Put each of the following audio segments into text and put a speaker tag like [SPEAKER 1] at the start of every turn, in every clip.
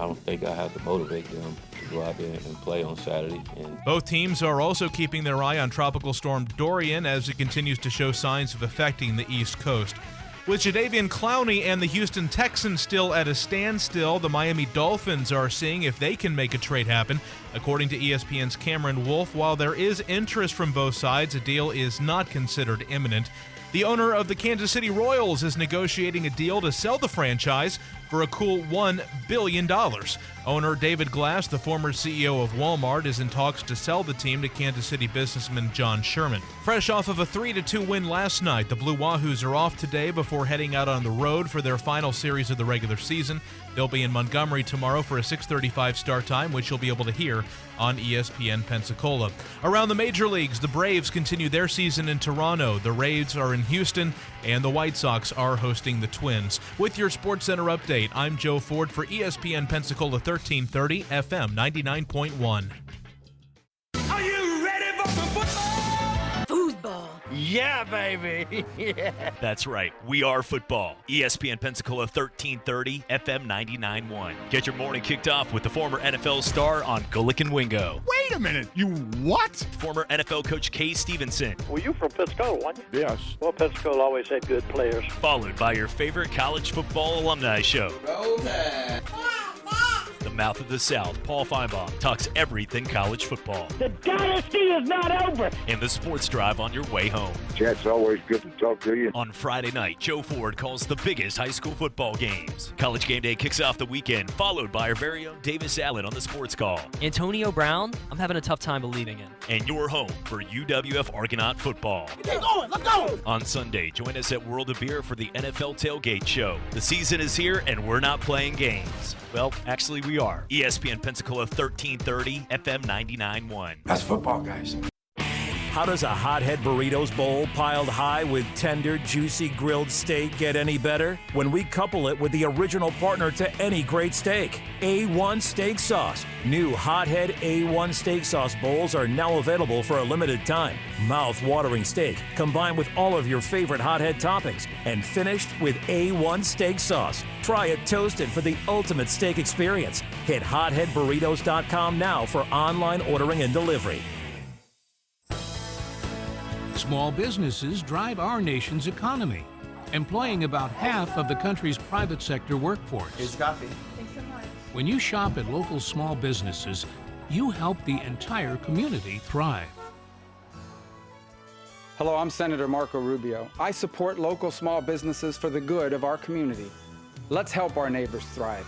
[SPEAKER 1] don't think I have to motivate them to go out there and play on Saturday. And
[SPEAKER 2] both teams are also keeping their eye on Tropical Storm Dorian as it continues to show signs of affecting the East Coast. With Jadeveon Clowney and the Houston Texans still at a standstill, the Miami Dolphins are seeing if they can make a trade happen. According to ESPN's Cameron Wolfe, while there is interest from both sides, a deal is not considered imminent. The owner of the Kansas City Royals is negotiating a deal to sell the franchise for a cool $1 billion. Owner David Glass, the former CEO of Walmart, is in talks to sell the team to Kansas City businessman John Sherman. Fresh off of a 3-2 win last night, the Blue Wahoos are off today before heading out on the road for their final series of the regular season. They'll be in Montgomery tomorrow for a 6:35 start time, which you'll be able to hear on ESPN Pensacola. Around the major leagues, the Braves continue their season in Toronto. The Rays are in Houston, and the White Sox are hosting the Twins. With your SportsCenter update, I'm Joe Ford for ESPN Pensacola 1330 FM 99.1.
[SPEAKER 3] Are you ready for some football?
[SPEAKER 4] Foosball.
[SPEAKER 5] Yeah, baby. Yeah.
[SPEAKER 6] That's right. We are football. ESPN Pensacola 1330 FM 99.1. Get your morning kicked off with the former NFL star on Gulick and Wingo.
[SPEAKER 7] Wait a minute. You what?
[SPEAKER 6] Former NFL coach Kay Stevenson.
[SPEAKER 8] Well, you from Pensacola, weren't you?
[SPEAKER 7] Yes.
[SPEAKER 8] Well, Pensacola always had good players.
[SPEAKER 6] Followed by your favorite college football alumni show.
[SPEAKER 3] Roll Tide.
[SPEAKER 6] The mouth of the South, Paul Feinbaum, talks everything college football.
[SPEAKER 8] The dynasty is not over.
[SPEAKER 6] And the Sports Drive on your way home.
[SPEAKER 9] Chad's always good to talk to you.
[SPEAKER 6] On Friday night, Joe Ford calls the biggest high school football games. College Game Day kicks off the weekend, followed by our very own Davis Allen on the Sports Call.
[SPEAKER 4] Antonio Brown, I'm having a tough time believing in.
[SPEAKER 6] And your home for UWF Argonaut football.
[SPEAKER 3] Keep going. Let's go.
[SPEAKER 6] On Sunday, join us at World of Beer for the NFL Tailgate Show. The season is here, and we're not playing games. Well, actually, we are. ESPN Pensacola 1330 FM 99.1.
[SPEAKER 3] That's football, guys.
[SPEAKER 10] How does a Hothead Burritos bowl piled high with tender, juicy grilled steak get any better? When we couple it with the original partner to any great steak, A1 Steak Sauce. New Hothead A1 Steak Sauce bowls are now available for a limited time. Mouth-watering steak combined with all of your favorite Hothead toppings and finished with A1 Steak Sauce. Try it toasted for the ultimate steak experience. Hit hotheadburritos.com now for online ordering and delivery.
[SPEAKER 11] Small businesses drive our nation's economy, employing about half of the country's private sector workforce.
[SPEAKER 3] Here's coffee.
[SPEAKER 12] Thanks so much.
[SPEAKER 11] When you shop at local small businesses, you help the entire community thrive.
[SPEAKER 13] Hello, I'm Senator Marco Rubio. I support local small businesses for the good of our community. Let's help our neighbors thrive.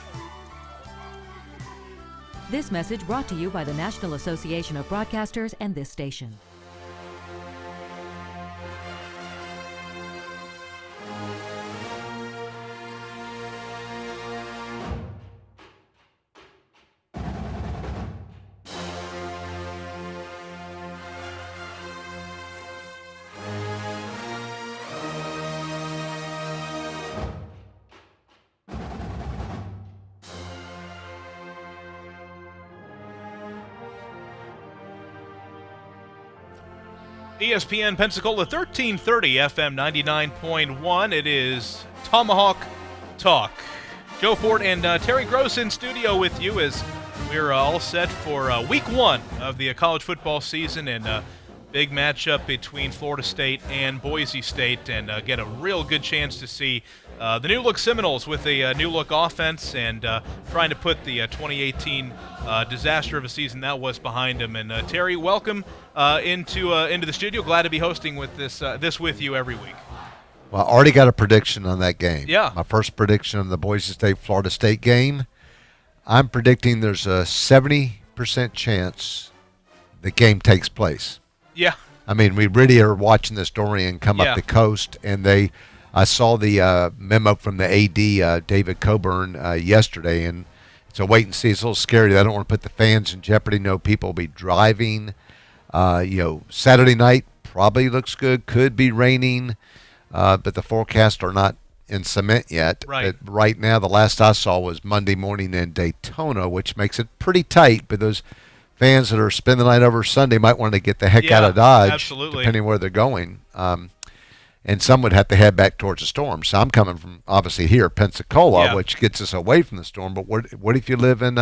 [SPEAKER 14] This message brought to you by the National Association of Broadcasters and this station.
[SPEAKER 2] ESPN Pensacola 1330 FM 99.1. It is Tomahawk Talk. Joe Ford and Terry Gross in studio with you as we're all set for week one of the college football season and a big matchup between Florida State and Boise State, and get a real good chance to see the new-look Seminoles with a new-look offense and trying to put the 2018 disaster of a season that was behind them. And Terry, welcome into the studio. Glad to be hosting with this with you every week.
[SPEAKER 15] Well, I already got a prediction on that game.
[SPEAKER 2] Yeah.
[SPEAKER 15] My first prediction on the Boise State-Florida State game, I'm predicting there's a 70% chance the game takes place.
[SPEAKER 2] Yeah.
[SPEAKER 15] I mean, we really are watching this Dorian come up the coast, and I saw the memo from the AD, David Coburn, yesterday, and it's a wait and see. It's a little scary. I don't want to put the fans in jeopardy. People will be driving. Saturday night probably looks good. Could be raining, but the forecasts are not in cement yet.
[SPEAKER 2] Right.
[SPEAKER 15] But right now, the last I saw was Monday morning in Daytona, which makes it pretty tight. But those fans that are spending the night over Sunday might want to get the heck out of Dodge,
[SPEAKER 2] absolutely,
[SPEAKER 15] depending where they're going. And and some would have to head back towards the storm. So I'm coming from obviously here, Pensacola, which gets us away from the storm. But what if you live in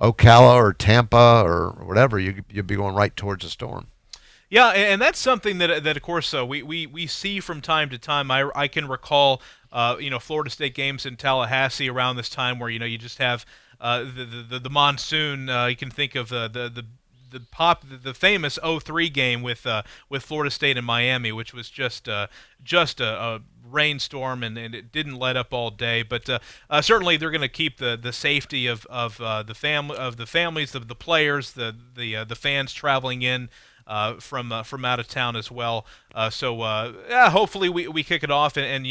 [SPEAKER 15] Ocala or Tampa or whatever? You'd be going right towards the storm.
[SPEAKER 2] Yeah, and that's something that of course we see from time to time. I can recall Florida State games in Tallahassee around this time where you just have the monsoon. You can think of the famous 0-3 game with Florida State and Miami, which was just a rainstorm, and it didn't let up all day. But certainly they're going to keep the safety of the families, the players, the fans traveling in from out of town as well. Hopefully we kick it off, and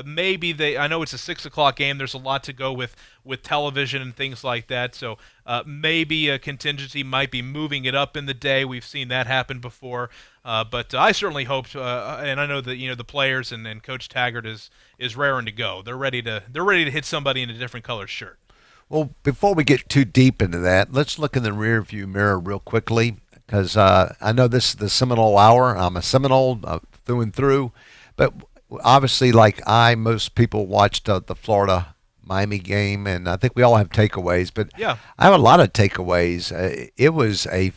[SPEAKER 2] maybe I know it's a 6 o'clock game. There's a lot to go with television and things like that. So maybe a contingency might be moving it up in the day. We've seen that happen before. But I certainly hope, and I know that the players and Coach Taggart is raring to go. They're ready to hit somebody in a different colored shirt.
[SPEAKER 15] Well, before we get too deep into that, let's look in the rearview mirror real quickly, because I know this is the Seminole Hour. I'm a Seminole through and through, but obviously, like most people watched the Florida Miami game, and I think we all have takeaways. But
[SPEAKER 2] yeah,
[SPEAKER 15] I have a lot of takeaways. It was a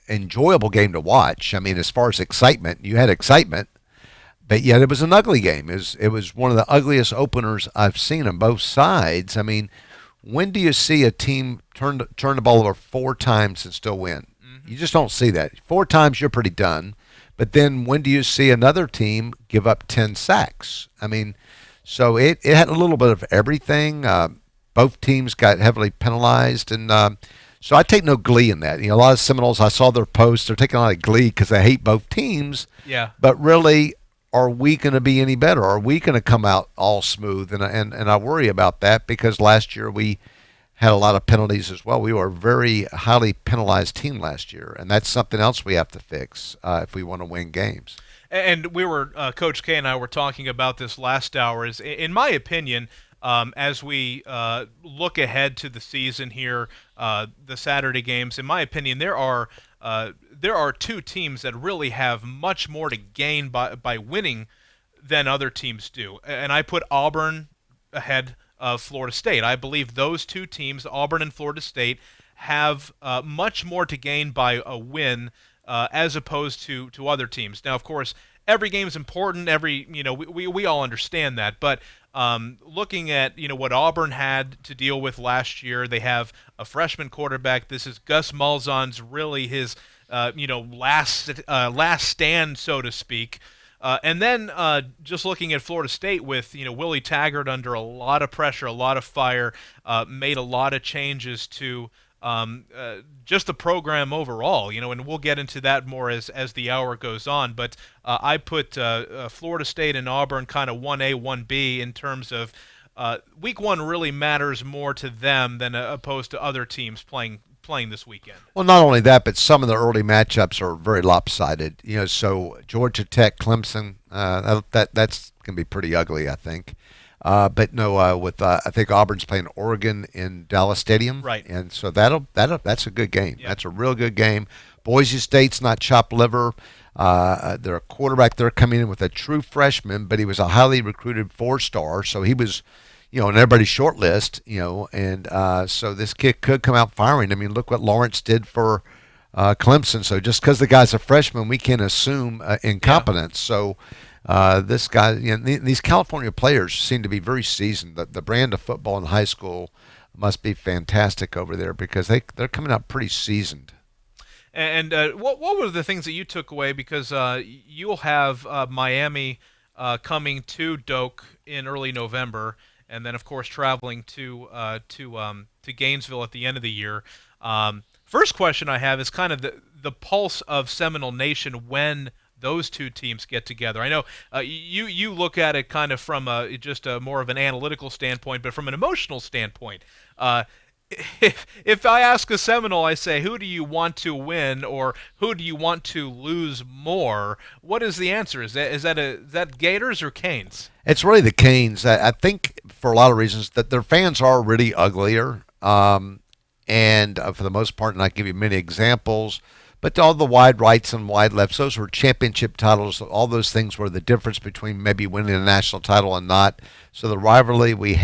[SPEAKER 15] enjoyable game to watch. I mean, as far as excitement, you had excitement, but yet it was an ugly game. It was one of the ugliest openers I've seen on both sides. I mean, when do you see a team turn the ball over 4 times and still win? You just don't see that. 4 times, you're pretty done. But then when do you see another team give up 10 sacks? I mean, so it had a little bit of everything. Both teams got heavily penalized, and so I take no glee in that. A lot of Seminoles, I saw their posts, they're taking a lot of glee because they hate both teams.
[SPEAKER 2] Yeah.
[SPEAKER 15] But really, are we going to be any better? Are we going to come out all smooth? And I worry about that, because last year we had a lot of penalties as well. We were a very highly penalized team last year, and that's something else we have to fix if we want to win games.
[SPEAKER 2] And we were, Coach K and I were talking about this last hour. Is, in my opinion, as we look ahead to the season here, the Saturday games, in my opinion, there are 2 teams that really have much more to gain by winning than other teams do. And I put Auburn ahead of Florida State. I believe those 2 teams, Auburn and Florida State, have much more to gain by a win as opposed to other teams. Now, of course, every game is important. We all understand that. But looking at what Auburn had to deal with last year, they have a freshman quarterback. This is Gus Malzahn's really his last stand, so to speak. And then just looking at Florida State with Willie Taggart under a lot of pressure, a lot of fire, made a lot of changes to just the program overall, and we'll get into that more as the hour goes on. But I put Florida State and Auburn kind of 1A, 1B in terms of week 1 really matters more to them than opposed to other teams playing this weekend.
[SPEAKER 15] Well, not only that, but some of the early matchups are very lopsided. So Georgia Tech, Clemson, that's going to be pretty ugly, I think. But no, I think Auburn's playing Oregon in Dallas Stadium,
[SPEAKER 2] right?
[SPEAKER 15] And so that's a good game.
[SPEAKER 2] Yep.
[SPEAKER 15] That's a real good game. Boise State's not chopped liver. Their quarterback, they're coming in with a true freshman, but he was a highly recruited 4-star, so he was, on everybody's short list, and so this kid could come out firing. I mean, look what Lawrence did for Clemson. So just because the guy's a freshman, we can't assume incompetence. Yeah. So this guy, these California players seem to be very seasoned. The brand of football in high school must be fantastic over there, because they're coming out pretty seasoned.
[SPEAKER 2] And what were the things that you took away? Because you'll have Miami coming to Doak in early November, and then of course traveling to Gainesville at the end of the year. First question I have is kind of the pulse of Seminole Nation when those 2 teams get together. I know you look at it kind of from just more of an analytical standpoint, but from an emotional standpoint, if I ask a Seminole, I say, who do you want to win, or who do you want to lose more? What is the answer? Is that Gators or Canes?
[SPEAKER 15] It's really the Canes. I think for a lot of reasons that their fans are really uglier, and for the most part, and I can give you many examples. But all the wide rights and wide lefts, those were championship titles. All those things were the difference between maybe winning a national title and not. So the rivalry we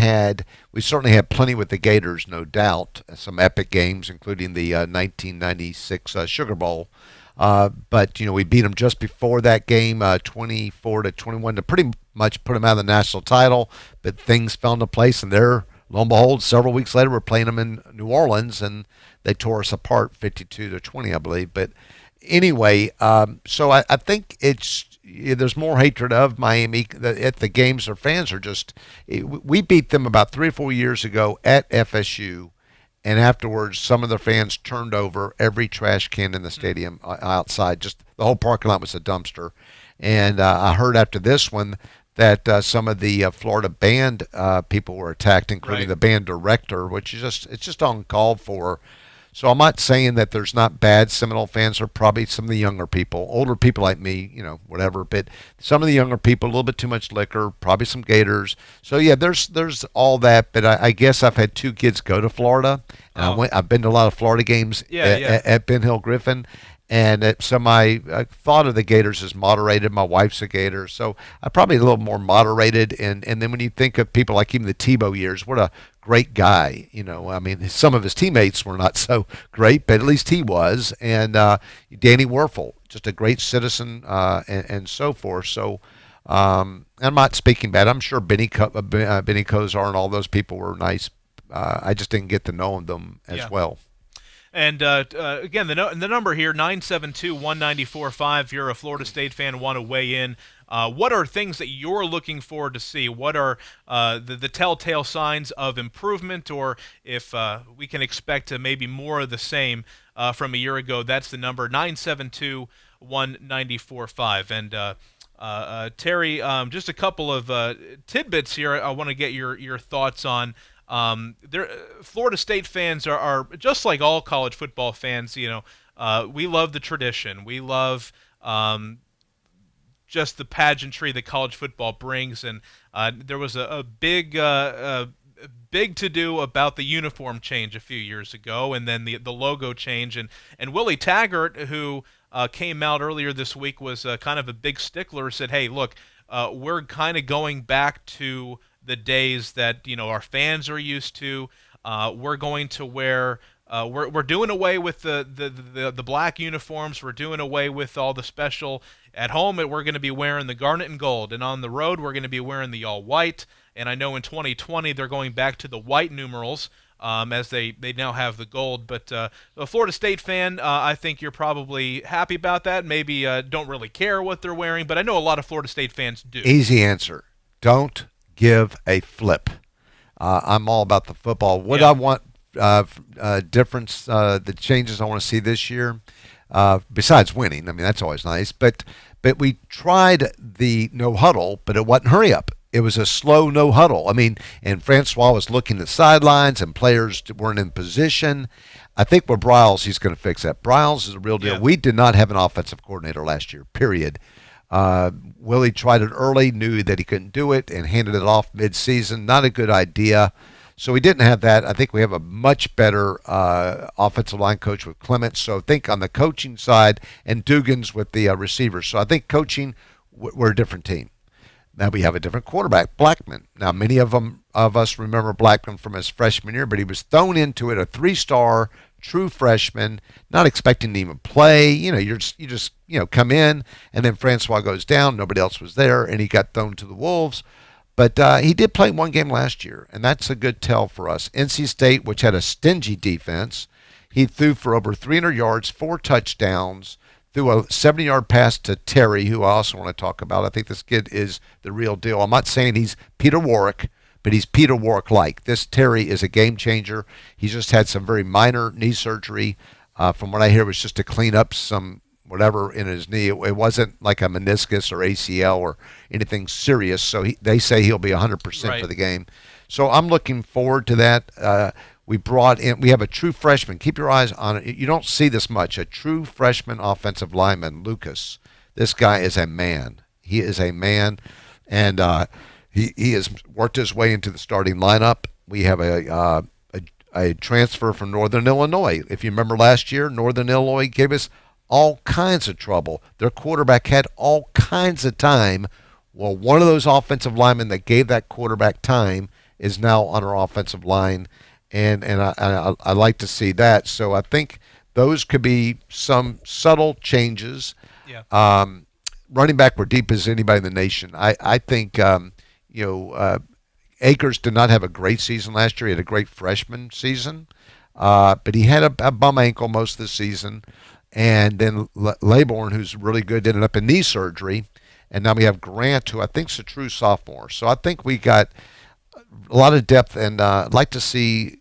[SPEAKER 15] certainly had plenty with the Gators, no doubt. Some epic games, including the 1996 Sugar Bowl. But we beat them just before that game, 24-21, to pretty much put them out of the national title. But things fell into place, and lo and behold, several weeks later, we're playing them in New Orleans, and they tore us apart 52-20, I believe. But anyway, so I think there's more hatred of Miami at the games. Their fans are just. We beat them about 3 or 4 years ago at FSU. And afterwards, some of the fans turned over every trash can in the stadium outside. Just the whole parking lot was a dumpster. And I heard after this one that some of the Florida band people were attacked, including the band director, which is it's just uncalled for. So I'm not saying that there's not bad Seminole fans. There are probably some of the younger people, older people like me, whatever. But some of the younger people, a little bit too much liquor, probably some Gators. So yeah, there's all that. But I guess I've had 2 kids go to Florida, and I've been to a lot of Florida games at Ben Hill Griffin. And so my thought of the Gators is moderated. My wife's a Gator, so I'm probably a little more moderated. And then when you think of people like even the Tebow years, what a great guy. I mean, some of his teammates were not so great, but at least he was. And Danny Werfel, just a great citizen and so forth. So I'm not speaking bad. I'm sure Benny Kosar and all those people were nice. I just didn't get to know them as well.
[SPEAKER 2] And again, the number here, 972-1945. If you're a Florida State fan, want to weigh in. What are things that you're looking forward to see? What are the telltale signs of improvement, or if we can expect maybe more of the same from a year ago? That's the number, 972-1945. And Terry, just a couple of tidbits here I want to get your thoughts on. Florida State fans are just like all college football fans. We love the tradition. We love just the pageantry that college football brings. And there was a big to-do about the uniform change a few years ago, and then the logo change. And Willie Taggart, who came out earlier this week, was kind of a big stickler, said, hey, look, we're kind of going back to the days that our fans are used to. We're going to wear. We're doing away with the black uniforms. We're doing away with all the special. At home, we're going to be wearing the garnet and gold, and on the road, we're going to be wearing the all white. And I know in 2020 they're going back to the white numerals, as they now have the gold. But a Florida State fan, I think you're probably happy about that. Maybe don't really care what they're wearing, but I know a lot of Florida State fans do.
[SPEAKER 15] Easy answer: don't give a flip. I'm all about the football. What I want difference, the changes I want to see this year, besides winning. I mean, that's always nice. But we tried the no huddle, but it wasn't hurry up. It was a slow no huddle. I mean, and Francois was looking at sidelines, and players weren't in position. I think with Bryles, he's going to fix that. Bryles is a real deal. Yeah. We did not have an offensive coordinator last year, period. Willie tried it early, knew that he couldn't do it, and handed it off mid-season. Not a good idea. So we didn't have that. I think we have a much better offensive line coach with Clements. So I think on the coaching side, and Dugan's with the receivers. So I think coaching, we're a different team. Now we have a different quarterback, Blackman. Now many of us remember Blackman from his freshman year, but he was thrown into it, a 3-star true freshman, not expecting to even play. You just come in, and then Francois goes down. Nobody else was there, and he got thrown to the Wolves. But he did play one game last year, and that's a good tell for us. NC State, which had a stingy defense, he threw for over 300 yards, 4 touchdowns, threw a 70-yard pass to Terry, who I also want to talk about. I think this kid is the real deal. I'm not saying he's Peter Warrick, but he's Peter Warrick-like. This Terry is a game changer. He's just had some very minor knee surgery. From what I hear, it was just to clean up some whatever in his knee. It wasn't like a meniscus or ACL or anything serious. So they say he'll be 100% for the game. So I'm looking forward to that. We have a true freshman. Keep your eyes on it. You don't see this much. A true freshman offensive lineman, Lucas. This guy is a man. He is a man, and he has worked his way into the starting lineup. We have a transfer from Northern Illinois. If you remember last year, Northern Illinois gave us all kinds of trouble. Their quarterback had all kinds of time. Well, one of those offensive linemen that gave that quarterback time is now on our offensive line, and I like to see that. So I think those could be some subtle changes.
[SPEAKER 2] Yeah.
[SPEAKER 15] Running back, we're deep as anybody in the nation. I think Akers did not have a great season last year. He had a great freshman season, but he had a bum ankle most of the season. And then Laybourne, who's really good, ended up in knee surgery. And now we have Grant, who I think is a true sophomore. So I think we got a lot of depth, and I'd like to see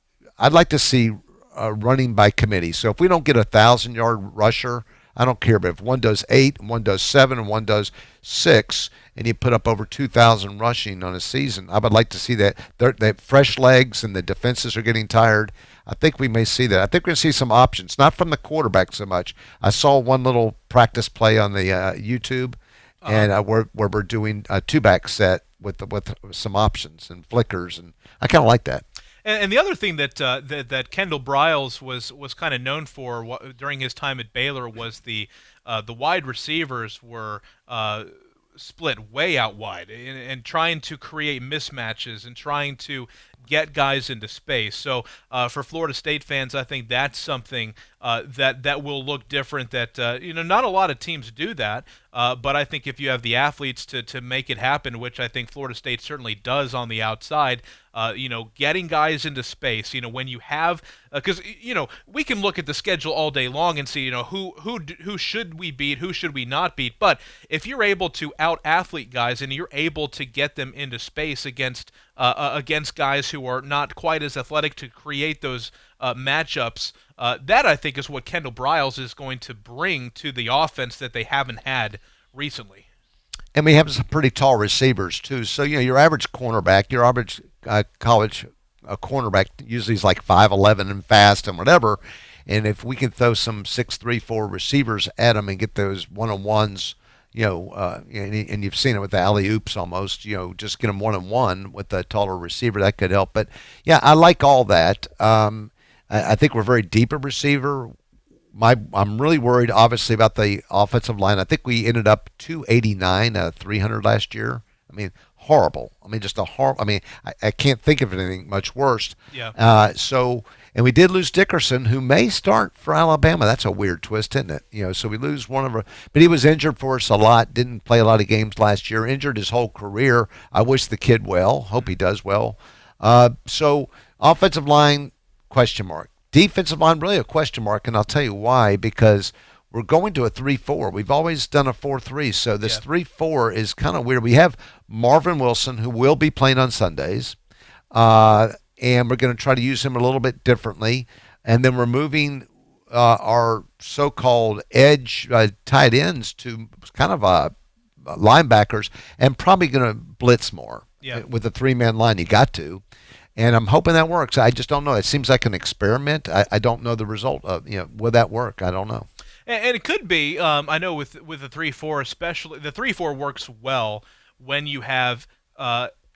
[SPEAKER 15] running by committee. So if we don't get 1,000-yard rusher, I don't care. But if one does 8, and one does 7, and one does 6, and you put up over 2,000 rushing on a season, I would like to see that. They have fresh legs, and the defenses are getting tired. I think we may see that. I think we're going to see some options, not from the quarterback so much. I saw one little practice play on the YouTube, and where we're doing a two-back set with some options and flickers, and I kind of like that.
[SPEAKER 2] And the other thing that Kendall Briles was kind of known for during his time at Baylor was the wide receivers were split way out wide and trying to create mismatches and trying to get guys into space. So for Florida State fans, I think that's something that will look different. That not a lot of teams do that, but I think if you have the athletes to make it happen, which I think Florida State certainly does on the outside, getting guys into space. When you have, because we can look at the schedule all day long and see who should we beat, who should we not beat. But if you're able to out athlete guys and you're able to get them into space against guys who are not quite as athletic to create those matchups, that I think is what Kendall Briles is going to bring to the offense that they haven't had recently.
[SPEAKER 15] And we have some pretty tall receivers too. So your average cornerback, your average college cornerback usually is like 5'11" and fast and whatever. And if we can throw some 6'3", 4 receivers at them and get those one-on-ones, and you've seen it with the alley-oops almost, just get them one-on-one with the taller receiver, that could help. But, yeah, I like all that. I think we're very deep at receiver. I'm really worried, obviously, about the offensive line. I think we ended up 289 out of 300 last year. I mean, horrible. I mean, just a horrible. I mean, I can't think of anything much worse.
[SPEAKER 2] Yeah.
[SPEAKER 15] And we did lose Dickerson, who may start for Alabama. That's a weird twist, isn't it? So we lose one of our. But he was injured for us a lot. Didn't play a lot of games last year. Injured his whole career. I wish the kid well. Hope he does well. So offensive line, question mark. Defensive line, really a question mark, and I'll tell you why. Because we're going to a 3-4. We've always done a 4-3, so this 3-4 is kind of weird. We have Marvin Wilson, who will be playing on Sundays, and we're going to try to use him a little bit differently. And then we're moving our so-called edge tight ends to kind of linebackers, and probably going to blitz more with a three-man line. You got to. And I'm hoping that works. I just don't know. It seems like an experiment. I don't know the result of, will that work? I don't know.
[SPEAKER 2] And it could be. I know with the 3-4 especially, the 3-4 works well when you have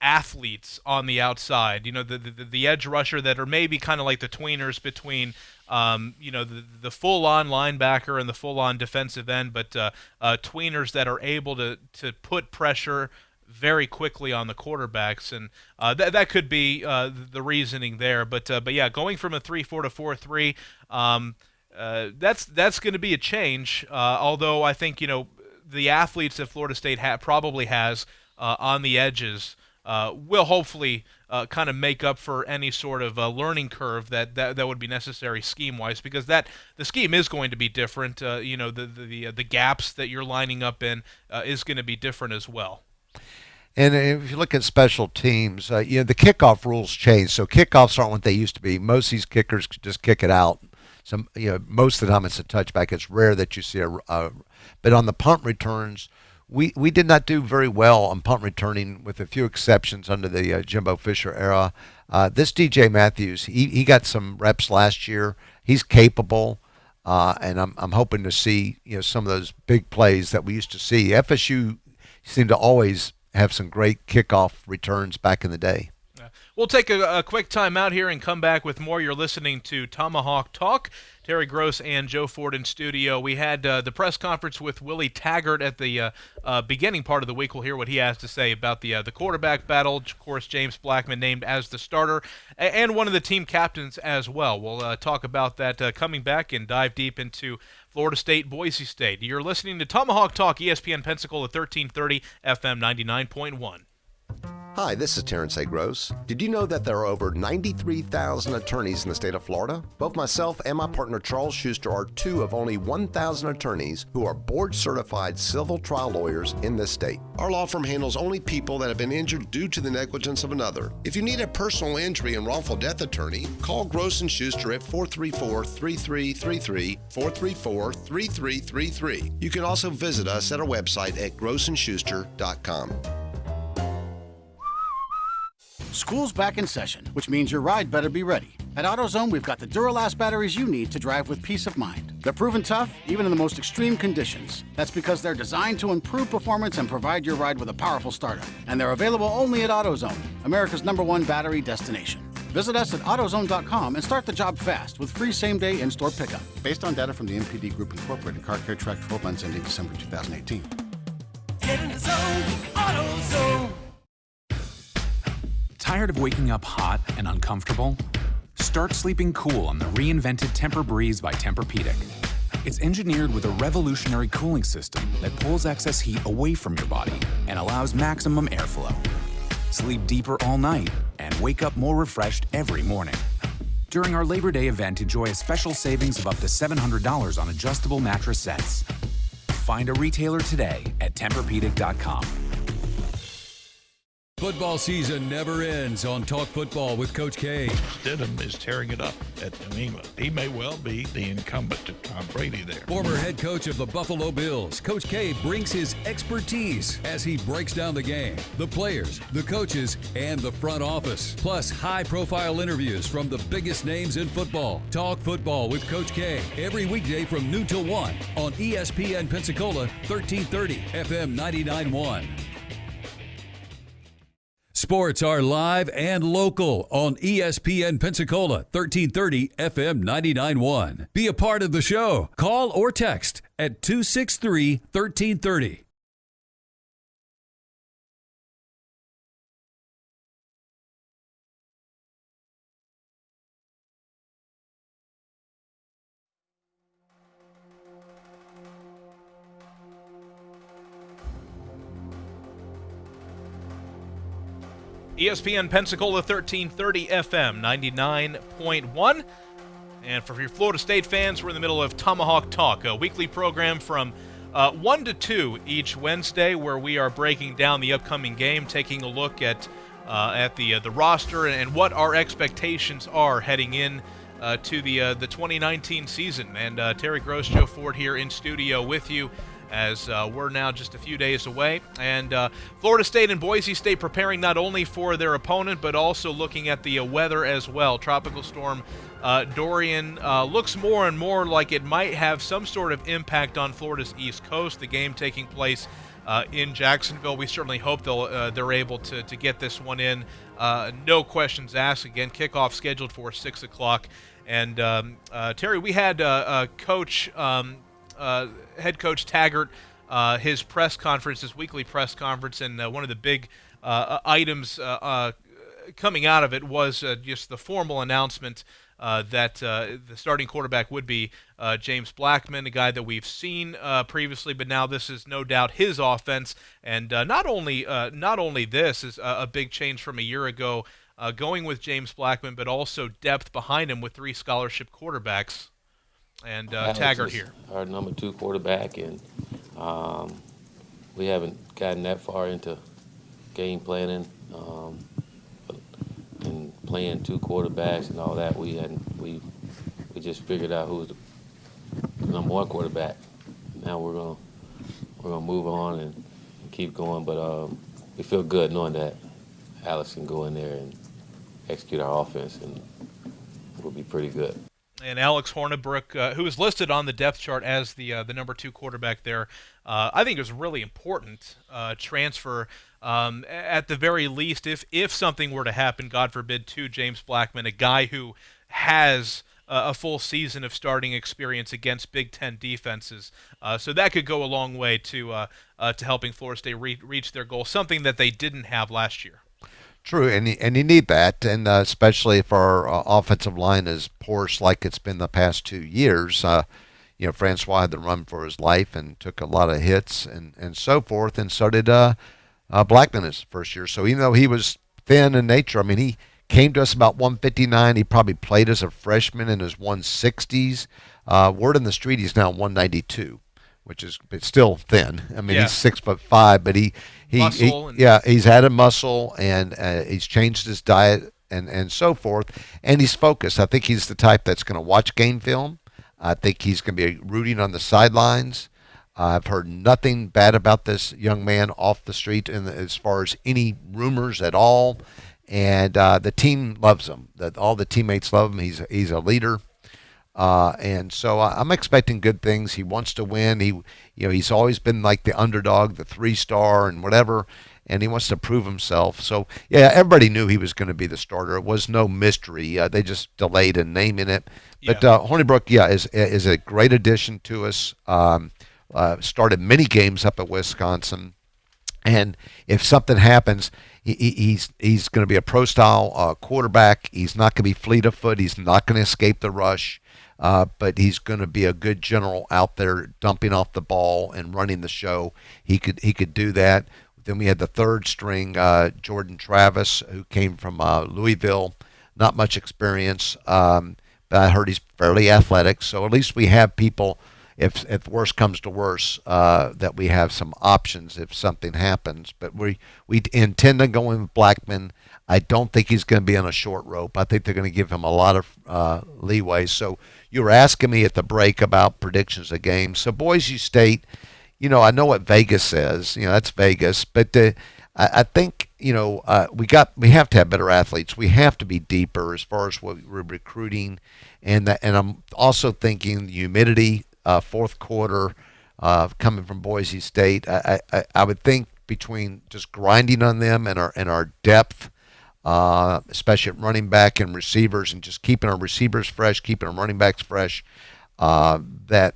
[SPEAKER 2] athletes on the outside. The edge rusher that are maybe kind of like the tweeners between the full-on linebacker and the full-on defensive end, but tweeners that are able to put pressure very quickly on the quarterbacks, and that could be the reasoning there. But yeah, going from a 3-4 to 4-3, that's going to be a change. Although I think the athletes that Florida State probably has on the edges will hopefully kind of make up for any sort of learning curve that would be necessary scheme-wise, because the scheme is going to be different. The gaps that you're lining up in is going to be different as well.
[SPEAKER 15] And if you look at special teams, the kickoff rules change. So kickoffs aren't what they used to be. Most of these kickers just kick it out. Most of the time it's a touchback. It's rare that you see but on the punt returns, we did not do very well on punt returning, with a few exceptions under the Jimbo Fisher era. This DJ Matthews, he got some reps last year. He's capable, and I'm hoping to see some of those big plays that we used to see. FSU seemed to always have some great kickoff returns back in the day.
[SPEAKER 2] We'll take a quick time out here and come back with more. You're listening to Tomahawk Talk. Terry Gross and Joe Ford in studio. We had the press conference with Willie Taggart at the beginning part of the week. We'll hear what he has to say about the quarterback battle. Of course, James Blackman named as the starter and one of the team captains as well. We'll talk about that coming back and dive deep into Florida State, Boise State. You're listening to Tomahawk Talk, ESPN Pensacola 1330, FM 99.1.
[SPEAKER 12] Hi, this is Terrence A. Gross. Did you know that there are over 93,000 attorneys in the state of Florida? Both myself and my partner Charles Schuster are two of only 1,000 attorneys who are board-certified civil trial lawyers in this state. Our law firm handles only people that have been injured due to the negligence of another. If you need a personal injury and wrongful death attorney, call Gross & Schuster at 434-3333, 434-3333. You can also visit us at our website at grossandschuster.com.
[SPEAKER 16] School's back in session, which means your ride better be ready. At AutoZone, we've got the Duralast batteries you need to drive with peace of mind. They're proven tough, even in the most extreme conditions. That's because they're designed to improve performance and provide your ride with a powerful startup. And they're available only at AutoZone, America's #1 battery destination. Visit us at AutoZone.com and start the job fast with free same-day in-store pickup. Based on data from the MPD Group Incorporated, car care track 12 months ending December 2018.
[SPEAKER 3] Get in the zone, AutoZone.
[SPEAKER 17] Tired of waking up hot and uncomfortable? Start sleeping cool on the reinvented Tempur-Breeze by Tempur-Pedic. It's engineered with a revolutionary cooling system that pulls excess heat away from your body and allows maximum airflow. Sleep deeper all night and wake up more refreshed every morning. During our Labor Day event, enjoy a special savings of up to $700 on adjustable mattress sets. Find a retailer today at Tempurpedic.com.
[SPEAKER 18] Football season never ends on Talk Football with Coach K.
[SPEAKER 19] Stidham is tearing it up at New England. He may well be the incumbent to Tom Brady there.
[SPEAKER 18] Former head coach of the Buffalo Bills, Coach K brings his expertise as he breaks down the game, the players, the coaches, and the front office. Plus, high-profile interviews from the biggest names in football. Talk Football with Coach K every weekday from noon till 1 on ESPN Pensacola 1330 FM 99.1. Sports are live and local on ESPN Pensacola 1330 FM 99.1. Be a part of the show. Call or text at 263-1330.
[SPEAKER 2] ESPN Pensacola 1330 FM 99.1. And for your Florida State fans, we're in the middle of Tomahawk Talk, a weekly program from 1 to 2 each Wednesday, where we are breaking down the upcoming game, taking a look at the roster and what our expectations are heading in to the 2019 season. And Terry Gross, Joe Ford here in studio with you, as we're now just a few days away. And Florida State and Boise State preparing not only for their opponent, but also looking at the weather as well. Tropical storm Dorian looks more and more like it might have some sort of impact on Florida's East Coast. The game taking place in Jacksonville. We certainly hope they're able to get this one in. No questions asked. Again, kickoff scheduled for 6 o'clock. And Terry, we had head coach Taggart, his press conference, his weekly press conference, and one of the big items coming out of it was just the formal announcement that the starting quarterback would be James Blackman, a guy that we've seen previously, but now this is no doubt his offense. And not only this is a big change from a year ago, going with James Blackman, but also depth behind him with 3 scholarship quarterbacks. And Taggart here,
[SPEAKER 1] our number 2 quarterback, and we haven't gotten that far into game planning and playing 2 quarterbacks and all that. We just figured out who was the number 1 quarterback. Now we're gonna move on and keep going, but we feel good knowing that Alex can go in there and execute our offense, and we'll be pretty good.
[SPEAKER 2] And Alex Hornibrook, who is listed on the depth chart as the number 2 quarterback there, I think is a really important transfer. At the very least, if something were to happen, God forbid, to James Blackman, a guy who has a full season of starting experience against Big Ten defenses, so that could go a long way to helping Florida State reach their goal, something that they didn't have last year.
[SPEAKER 15] True, and you need that, and especially if our offensive line is porous like it's been the past 2 years. Francois had to run for his life and took a lot of hits and so forth, and so did Blackman his first year. So even though he was thin in nature, I mean, he came to us about 159. He probably played as a freshman in his 160s. Word on the street, he's now 192. Which is still thin. I mean, he's 6'5", but he's added muscle and he's changed his diet and so forth, and he's focused. I think he's the type that's going to watch game film. I think he's going to be rooting on the sidelines. I've heard nothing bad about this young man off the street, as far as any rumors at all. And the team loves him. All the teammates love him. He's a leader. And so I'm expecting good things. He wants to win. He's always been like the underdog, the 3-star and whatever, and he wants to prove himself. So yeah, everybody knew he was going to be the starter. It was no mystery. They just delayed in naming it. But Hornibrook, is a great addition to us. Started many games up at Wisconsin, and if something happens, he's going to be a pro-style quarterback. He's not going to be fleet of foot. He's not going to escape the rush. But he's going to be a good general out there dumping off the ball and running the show. He could do that. Then we had the third string, Jordan Travis, who came from Louisville. Not much experience, but I heard he's fairly athletic. So at least we have people, if worse comes to worse, that we have some options if something happens. But we intend on going with Blackman. I don't think he's going to be on a short rope. I think they're going to give him a lot of leeway. So you were asking me at the break about predictions of games. So Boise State, I know what Vegas says. That's Vegas. But I think, we have to have better athletes. We have to be deeper as far as what we're recruiting. And I'm also thinking the humidity, fourth quarter, coming from Boise State. I would think between just grinding on them and our depth, especially at running back and receivers, and just keeping our receivers fresh, keeping our running backs fresh, that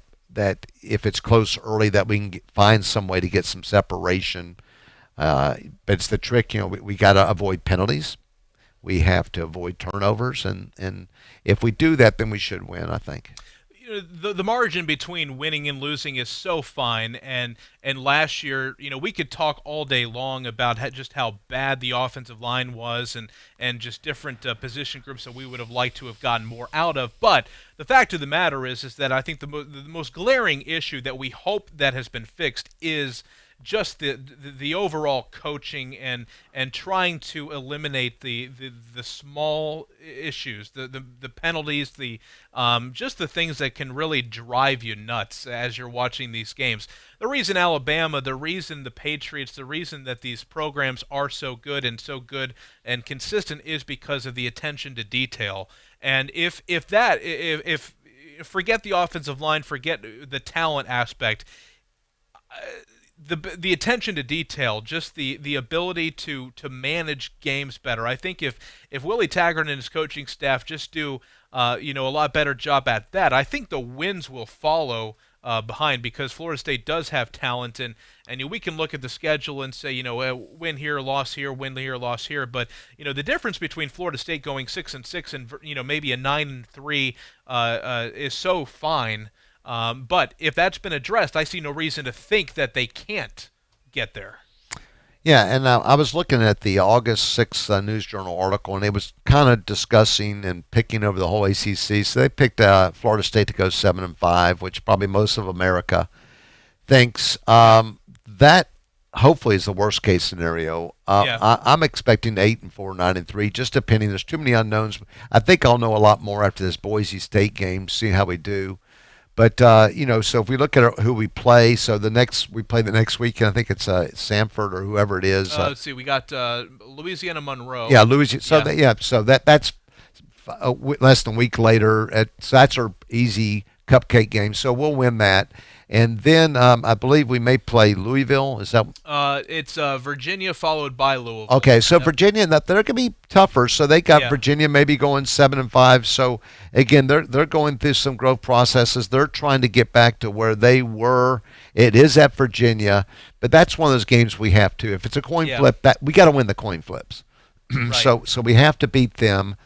[SPEAKER 15] if it's close early, that we can find some way to get some separation. But it's the trick, we got to avoid penalties. We have to avoid turnovers, and if we do that, then we should win, I think.
[SPEAKER 2] The margin between winning and losing is so fine, and last year, we could talk all day long about just how bad the offensive line was, and just different position groups that we would have liked to have gotten more out of. But the fact of the matter is that I think the most glaring issue that we hope that has been fixed is just the overall coaching and trying to eliminate the small issues, the penalties, just the things that can really drive you nuts as you're watching these games. The reason Alabama, the reason the Patriots, the reason that these programs are so good and consistent is because of the attention to detail. And if forget the offensive line, forget the talent aspect. The attention to detail, just the ability to manage games better. I think if Willie Taggart and his coaching staff just do a lot better job at that, I think the wins will follow behind, because Florida State does have talent, and we can look at the schedule and say, win here, loss here, win here, loss here. But the difference between Florida State going 6-6 and maybe a 9-3 is so fine. But if that's been addressed, I see no reason to think that they can't get there.
[SPEAKER 15] Yeah, and I was looking at the August 6th News Journal article, and it was kind of discussing and picking over the whole ACC. So they picked Florida State to go 7-5, which probably most of America thinks. That hopefully is the worst case scenario. I'm expecting 8-4, 9-3, just depending. There's too many unknowns. I think I'll know a lot more after this Boise State game, see how we do. But, so if we look at who we play, so we play the next weekend, I think it's Samford or whoever it is.
[SPEAKER 2] Let's see, we got Louisiana Monroe.
[SPEAKER 15] Yeah, Louisiana. So, that's less than a week later. So that's our easy cupcake game. So we'll win that. And then I believe we may play Louisville. Is that?
[SPEAKER 2] It's Virginia followed by Louisville.
[SPEAKER 15] Okay, so Virginia, they're going to be tougher. So they got Virginia maybe going 7-5. So again, they're going through some growth processes. They're trying to get back to where they were. It is at Virginia, but that's one of those games we have to. If it's a coin flip, that we got to win the coin flips.
[SPEAKER 2] Right.
[SPEAKER 15] So we have to beat them.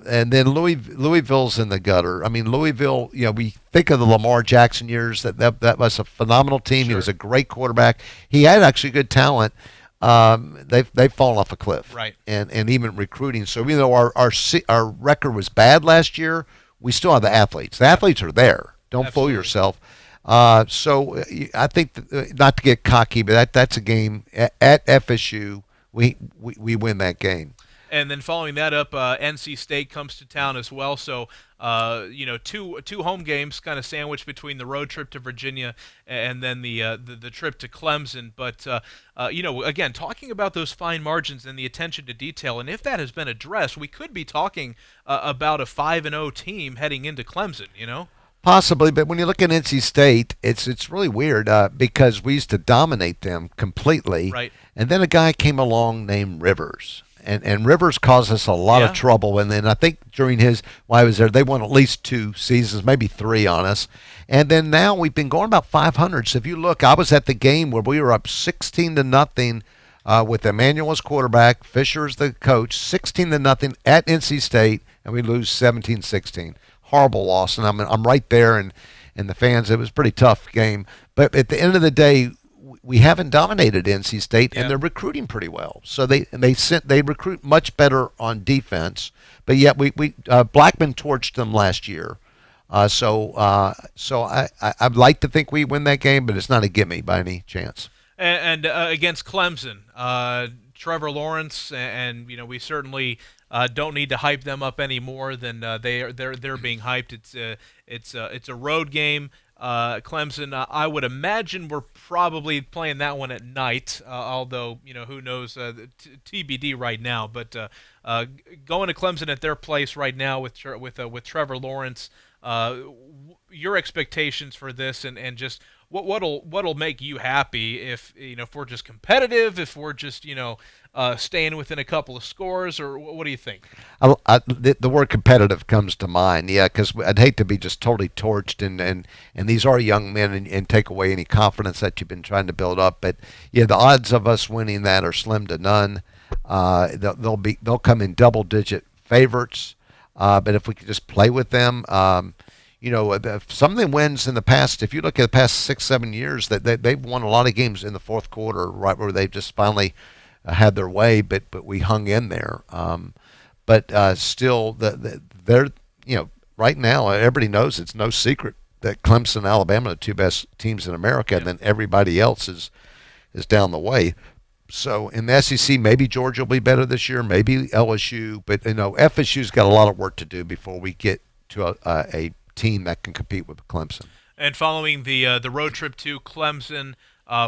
[SPEAKER 15] And then Louisville's in the gutter. I mean, Louisville, we think of the Lamar Jackson years, that was a phenomenal team. Sure. He was a great quarterback. He had actually good talent. They've fallen off a cliff.
[SPEAKER 2] Right.
[SPEAKER 15] And even recruiting. So even though our record was bad last year, we still have the athletes. The athletes are there. Don't fool yourself. So I think, not to get cocky, but that's a game at FSU. We win that game.
[SPEAKER 2] And then following that up, NC State comes to town as well. So, two home games kind of sandwiched between the road trip to Virginia and then the trip to Clemson. But, again, talking about those fine margins and the attention to detail, and if that has been addressed, we could be talking about a 5-0 team heading into Clemson,
[SPEAKER 15] Possibly, but when you look at NC State, it's really weird because we used to dominate them completely.
[SPEAKER 2] Right.
[SPEAKER 15] And then a guy came along named Rivers. And Rivers caused us a lot of trouble. And then I think during while I was there, they won at least 2 seasons, maybe 3 on us. And then now we've been going about 500. So if you look, I was at the game where we were up 16-0 with Emmanuel as quarterback, Fisher as the coach, 16-0 at NC State, and we lose 17-16. Horrible loss. And I'm right there, and the fans, it was a pretty tough game. But at the end of the day, we haven't dominated NC State, and they're recruiting pretty well. So they recruit much better on defense, but yet we Blackman torched them last year. So I'd like to think we win that game, but it's not a gimme by any chance.
[SPEAKER 2] And against Clemson, Trevor Lawrence, and we certainly don't need to hype them up any more than they're being hyped. It's a road game. Clemson, I would imagine we're probably playing that one at night, although, who knows, TBD right now. But going to Clemson at their place right now with Trevor Lawrence, your expectations for this and just what'll make you happy if we're just competitive, if we're just staying within a couple of scores, or what do you think?
[SPEAKER 15] The word competitive comes to mind, because I'd hate to be just totally torched, and these are young men, and take away any confidence that you've been trying to build up. But the odds of us winning that are slim to none. They'll come in double-digit favorites, but if we could just play with them. Some of them wins in the past. If you look at the past 6-7 years, that they've won a lot of games in the fourth quarter, right where they've just finally had their way. But we hung in there. But still, they're right now everybody knows it's no secret that Clemson and Alabama are the 2 best teams in America, and then everybody else is down the way. So in the SEC, maybe Georgia will be better this year, maybe LSU, but FSU's got a lot of work to do before we get to a team that can compete with Clemson.
[SPEAKER 2] And following the road trip to Clemson,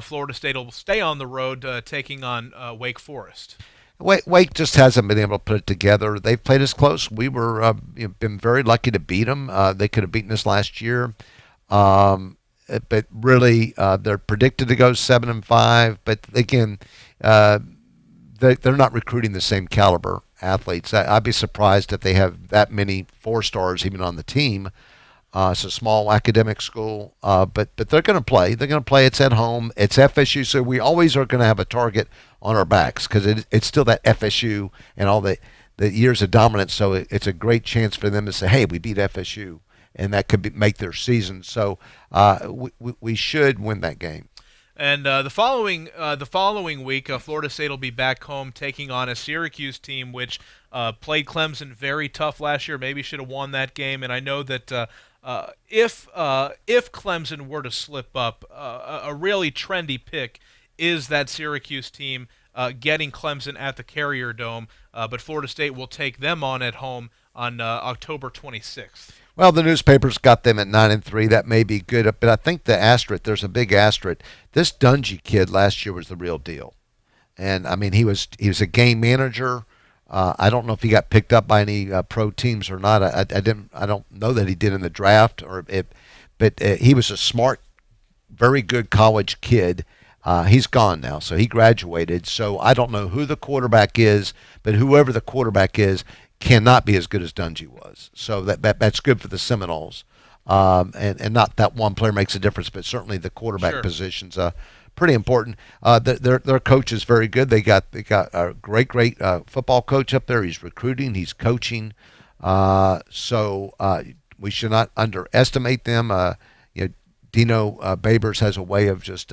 [SPEAKER 2] Florida State will stay on the road, taking on Wake Forest.
[SPEAKER 15] Wake just hasn't been able to put it together. They've played us close. We were been very lucky to beat them. They could have beaten us last year, but really they're predicted to go 7-5. But again, they're not recruiting the same caliber athletes. I'd be surprised if they have that many 4-stars even on the team. It's a small academic school, but they're going to play. They're going to play. It's at home. It's FSU, so we always are going to have a target on our backs because it's still that FSU and all the years of dominance. So it's a great chance for them to say, "Hey, we beat FSU," and that could make their season. So we should win that game.
[SPEAKER 2] And the following week, Florida State will be back home taking on a Syracuse team which played Clemson very tough last year. Maybe should have won that game. And I know that if Clemson were to slip up, a really trendy pick is that Syracuse team getting Clemson at the Carrier Dome. But Florida State will take them on at home on October 26th.
[SPEAKER 15] Well, the newspapers got them at 9-3. That may be good, but I think the asterisk, there's a big asterisk. This Dungy kid last year was the real deal, and I mean he was a game manager. I don't know if he got picked up by any pro teams or not. I don't know that he did in the draft, but he was a smart, very good college kid. He's gone now, so he graduated. So I don't know who the quarterback is, but whoever the quarterback is cannot be as good as Dungy was. So that's good for the Seminoles. And not that one player makes a difference, but certainly the quarterback position's pretty important. Their coach is very good. They got a great football coach up there. He's recruiting. He's coaching. So we should not underestimate them. Dino Babers has a way of just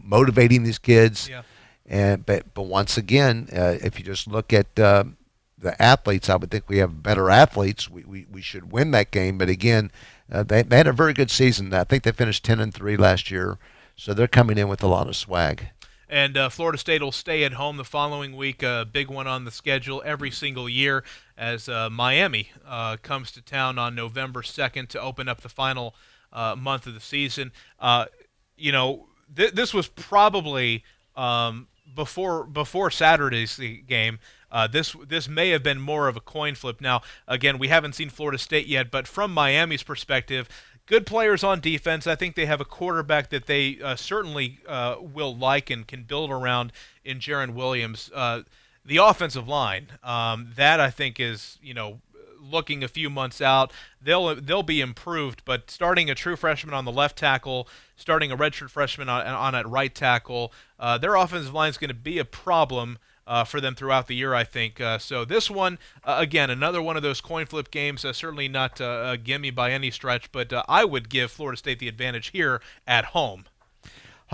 [SPEAKER 15] motivating these kids. Yeah. But once again, if you just look at the athletes, I would think we have better athletes. We should win that game. But again, they had a very good season. I think they finished 10-3 last year. So they're coming in with a lot of swag.
[SPEAKER 2] And Florida State will stay at home the following week, a big one on the schedule every single year as Miami comes to town on November 2nd to open up the final month of the season. This was probably before Saturday's game. This may have been more of a coin flip. Now, again, we haven't seen Florida State yet, but from Miami's perspective, good players on defense. I think they have a quarterback that they certainly will like and can build around in Jaron Williams. The offensive line, that I think is, looking a few months out, they'll be improved. But starting a true freshman on the left tackle, starting a redshirt freshman on at right tackle, their offensive line is going to be a problem for them throughout the year, I think. So this one, again, another one of those coin flip games, certainly not a gimme by any stretch, but I would give Florida State the advantage here at home.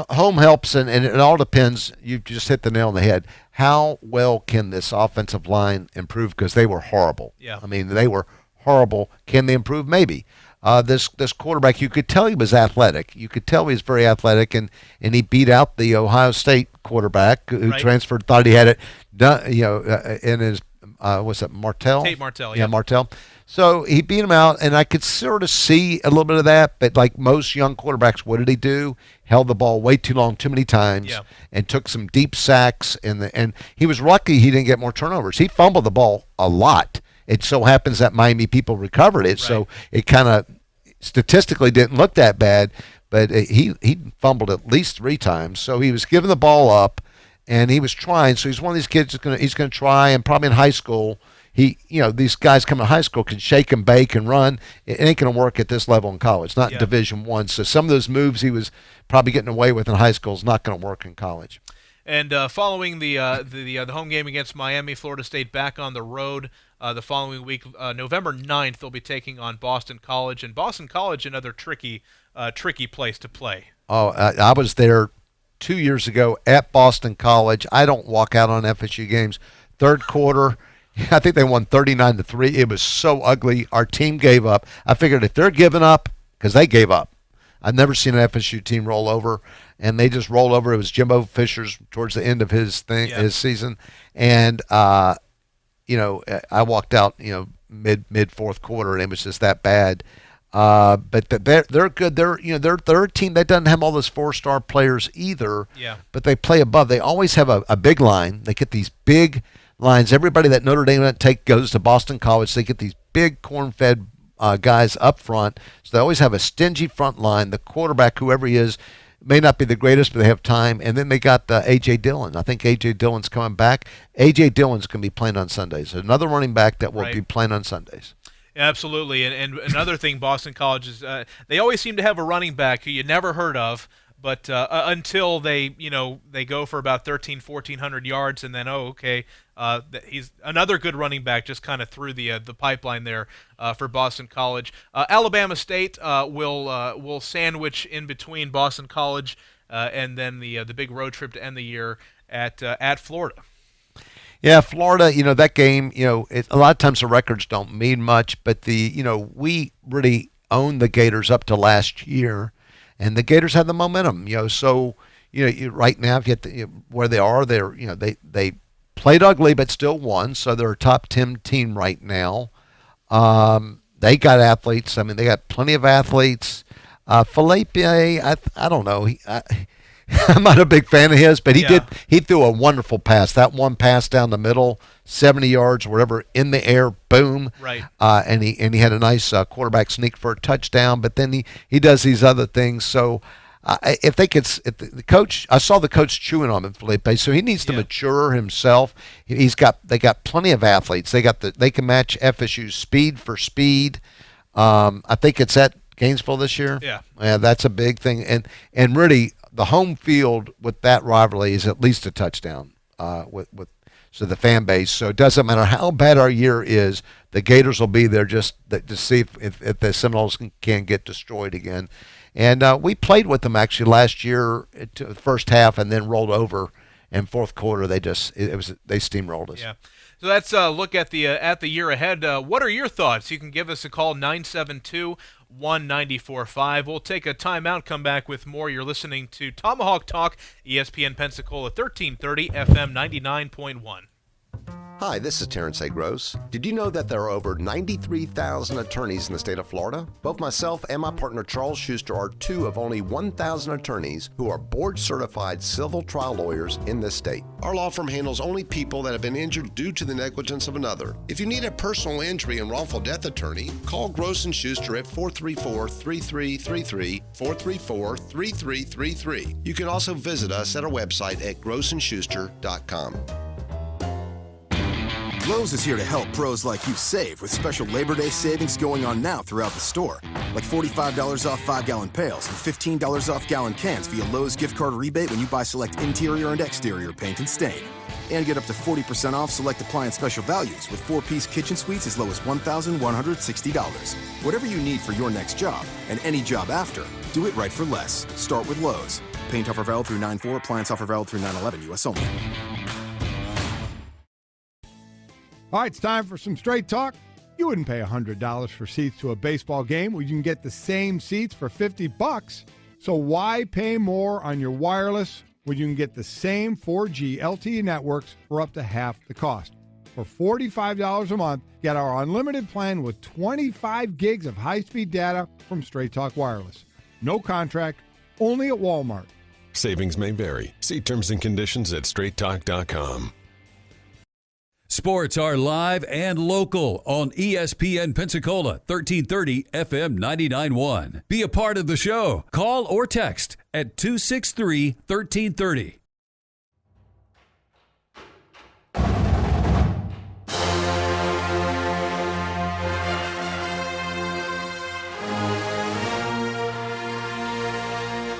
[SPEAKER 15] Home helps, and it all depends. You just hit the nail on the head. How well can this offensive line improve? Because they were horrible.
[SPEAKER 2] Yeah.
[SPEAKER 15] I mean, they were horrible. Can they improve? Maybe. This quarterback, you could tell he was athletic. You could tell he was very athletic, and he beat out the Ohio State quarterback who transferred, thought he had it done, in his, what's that, Martell?
[SPEAKER 2] Tate Martell,
[SPEAKER 15] yeah. Martell. So he beat him out, and I could sort of see a little bit of that, but like most young quarterbacks, what did he do? Held the ball way too long, too many times, and took some deep sacks, and he was lucky he didn't get more turnovers. He fumbled the ball a lot. It so happens that Miami people recovered it, so it kind of statistically didn't look that bad, but he fumbled at least 3 times. So he was giving the ball up, and he was trying. So he's one of these kids he's going to try, and probably in high school, these guys coming to high school can shake and bake and run. It ain't going to work at this level in college, not in Division I. So some of those moves he was probably getting away with in high school is not going to work in college.
[SPEAKER 2] And following the home game against Miami, Florida State back on the road the following week, November 9th, they'll be taking on Boston College. And Boston College, another tricky place to play.
[SPEAKER 15] Oh, I was there 2 years ago at Boston College. I don't walk out on FSU games. Third quarter, I think they won 39-3. It was so ugly. Our team gave up. I figured if they're giving up, because they gave up. I've never seen an FSU team roll over, and they just rolled over. It was Jimbo Fisher's towards the end of his season, and I walked out, mid fourth quarter, and it was just that bad. But they're good. They're a team that doesn't have all those 4-star players either.
[SPEAKER 2] Yeah.
[SPEAKER 15] But they play above. They always have a big line. They get these big lines. Everybody that Notre Dame doesn't take goes to Boston College. They get these big corn-fed guys up front. So they always have a stingy front line. The quarterback, whoever he is, may not be the greatest, but they have time. And then they got A.J. Dillon. I think A.J. Dillon's coming back. A.J. Dillon's going to be playing on Sundays. Another running back that will be playing on Sundays.
[SPEAKER 2] Absolutely. And another thing Boston College is they always seem to have a running back who you never heard of, but until they go for about 1,400 yards, and then he's another good running back just kind of through the pipeline there for Boston College. Alabama State will sandwich in between Boston College and then the big road trip to end the year at Florida.
[SPEAKER 15] Yeah, Florida, that game, a lot of times the records don't mean much, but we really owned the Gators up to last year, and the Gators had the momentum, so, right now, if you get where they are, they played ugly, but still won, so they're a top 10 team right now. They got athletes. I mean, they got plenty of athletes. Felipe, I don't know. I'm not a big fan of his, but he threw a wonderful pass. That one pass down the middle, 70 yards, whatever, in the air, boom.
[SPEAKER 2] Right.
[SPEAKER 15] And he had a nice quarterback sneak for a touchdown. But then he does these other things. So if the coach, I saw the coach chewing on him, Felipe. So he needs to mature himself. They got plenty of athletes. They can match FSU's speed for speed. I think it's at Gainesville this year.
[SPEAKER 2] Yeah,
[SPEAKER 15] that's a big thing. And really, the home field with that rivalry is at least a touchdown so the fan base. So it doesn't matter how bad our year is, the Gators will be there just to see if the Seminoles can get destroyed again. And we played with them actually last year to the first half and then rolled over. In fourth quarter, they steamrolled us.
[SPEAKER 2] Yeah. So let's look at the year ahead. What are your thoughts? You can give us a call, 972-1945. We'll take a timeout, come back with more. You're listening to Tomahawk Talk, ESPN Pensacola 1330, FM 99.1.
[SPEAKER 12] Hi, this is Terrence A. Gross. Did you know that there are over 93,000 attorneys in the state of Florida? Both myself and my partner Charles Schuster are two of only 1,000 attorneys who are board-certified civil trial lawyers in this state. Our law firm handles only people that have been injured due to the negligence of another. If you need a personal injury and wrongful death attorney, call Gross & Schuster at 434-3333, 434-3333. You can also visit us at our website at grossandschuster.com.
[SPEAKER 20] Lowe's is here to help pros like you save with special Labor Day savings going on now throughout the store. Like $45 off 5-gallon pails and $15 off gallon cans via Lowe's gift card rebate when you buy select interior and exterior paint and stain. And get up to 40% off select appliance special values with 4-piece kitchen suites as low as $1,160. Whatever you need for your next job and any job after, do it right for less. Start with Lowe's. Paint offer valid through 9/4, appliance offer valid through 9/11, U.S. only.
[SPEAKER 7] All right, it's time for some straight talk. You wouldn't pay $100 for seats to a baseball game where you can get the same seats for $50. So why pay more on your wireless when you can get the same 4G LTE networks for up to half the cost? For $45 a month, get our unlimited plan with 25 gigs of high-speed data from Straight Talk Wireless. No contract, only at Walmart.
[SPEAKER 21] Savings may vary. See terms and conditions at straighttalk.com.
[SPEAKER 18] Sports are live and local on ESPN Pensacola 1330 FM 99.1. Be a part of the show. Call or text at 263-1330.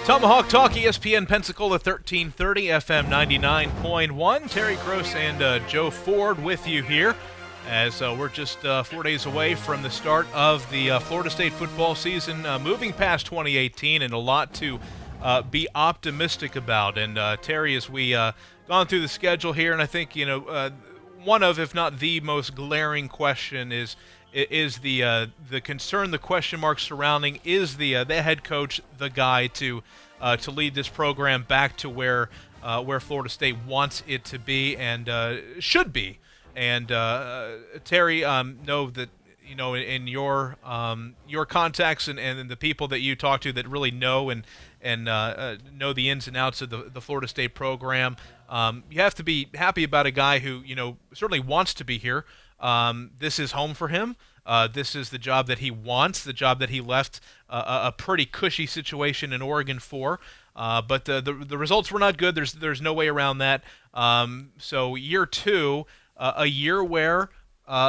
[SPEAKER 2] Tomahawk Talk, ESPN Pensacola 1330, FM 99.1. Terry Gross and Joe Ford with you here as we're just 4 days away from the start of the Florida State football season, moving past 2018, and a lot to be optimistic about. And Terry, as we gone through the schedule here, and I think one of, if not the most glaring question is the concern, the question mark surrounding is the head coach, the guy to lead this program back to where Florida State wants it to be and should be. And Terry, know that in your contacts and the people that you talk to that really know and know the ins and outs of the Florida State program, you have to be happy about a guy who certainly wants to be here. This is home for him. This is the job that he wants, the job that he left a pretty cushy situation in Oregon for. But the results were not good. There's no way around that. So year two, a year where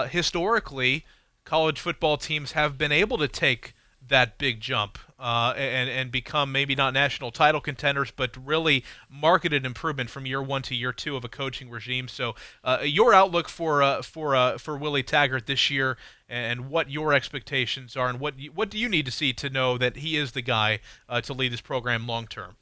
[SPEAKER 2] historically college football teams have been able to take that big jump and become maybe not national title contenders, but really marketed improvement from year one to year two of a coaching regime. So your outlook for Willie Taggart this year and what your expectations are and what do you need to see to know that he is the guy to lead this program long term?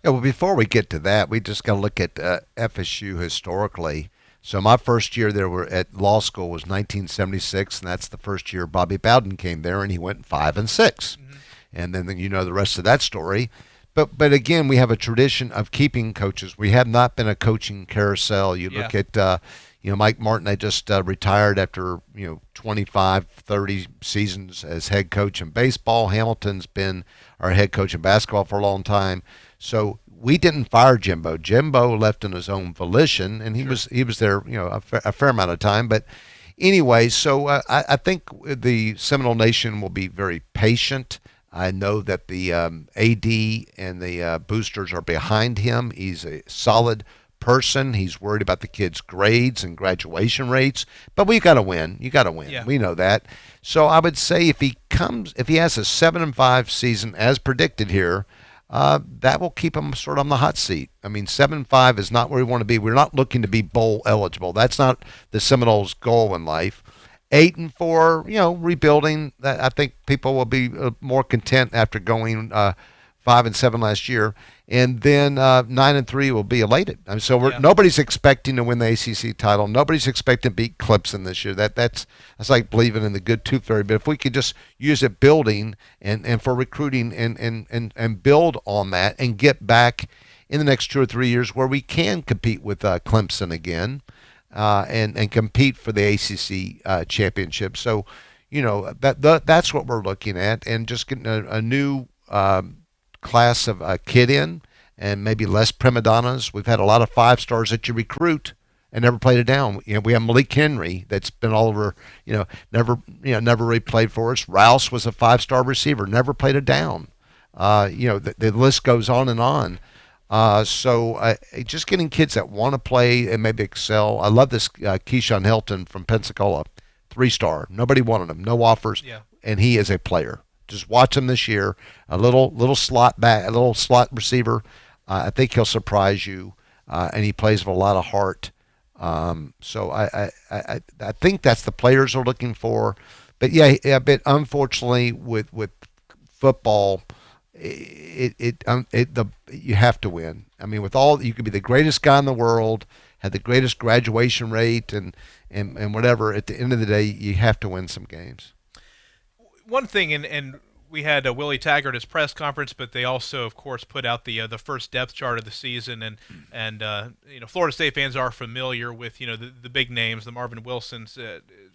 [SPEAKER 15] Yeah, well, before we get to that, we just got to look at FSU historically. So my first year there at law school was 1976, and that's the first year Bobby Bowden came there, and he went 5-6. Mm-hmm. And then the rest of that story. But again, we have a tradition of keeping coaches. We have not been a coaching carousel. You look at Mike Martin. They just retired after 25, 30 seasons as head coach in baseball. Hamilton's been our head coach in basketball for a long time. So we didn't fire Jimbo. Jimbo left on his own volition, and he was there, a fair amount of time. But anyway, so I think the Seminole Nation will be very patient. I know that the AD and the boosters are behind him. He's a solid person. He's worried about the kids' grades and graduation rates. But we've got to win. You got to win.
[SPEAKER 2] Yeah.
[SPEAKER 15] We know that. So I would say if he has a 7-5 season as predicted here, that will keep him sort of on the hot seat. I mean, 7-5 is not where we want to be. We're not looking to be bowl eligible. That's not the Seminoles' goal in life. 8-4, rebuilding. I think people will be more content after going 5-7 last year, and then 9-3 will be elated. I mean, so nobody's expecting to win the ACC title. Nobody's expecting to beat Clemson this year. That's like believing in the good tooth fairy. But if we could just use it building and for recruiting and build on that and get back in the next 2 or 3 years where we can compete with Clemson again. And compete for the ACC championship. So, that's what we're looking at, and just getting a new class of kid in, and maybe less prima donnas. We've had a lot of 5 stars that you recruit and never played it down. We have Malik Henry that's been all over. Never really played for us. Rouse was a 5-star receiver, never played it down. The list goes on and on. So just getting kids that want to play and maybe excel. I love this Keyshawn Hilton from Pensacola, 3-star. Nobody wanted him, no offers, and he is a player. Just watch him this year. A little slot back, a little slot receiver. I think he'll surprise you, and he plays with a lot of heart. So I think that's the players are looking for. But but unfortunately with football. You have to win. I mean, you could be the greatest guy in the world, have the greatest graduation rate, and whatever. At the end of the day, you have to win some games.
[SPEAKER 2] One thing, and we had Willie Taggart at his press conference, but they also, of course, put out the first depth chart of the season, and Florida State fans are familiar with the big names, the Marvin Wilsons,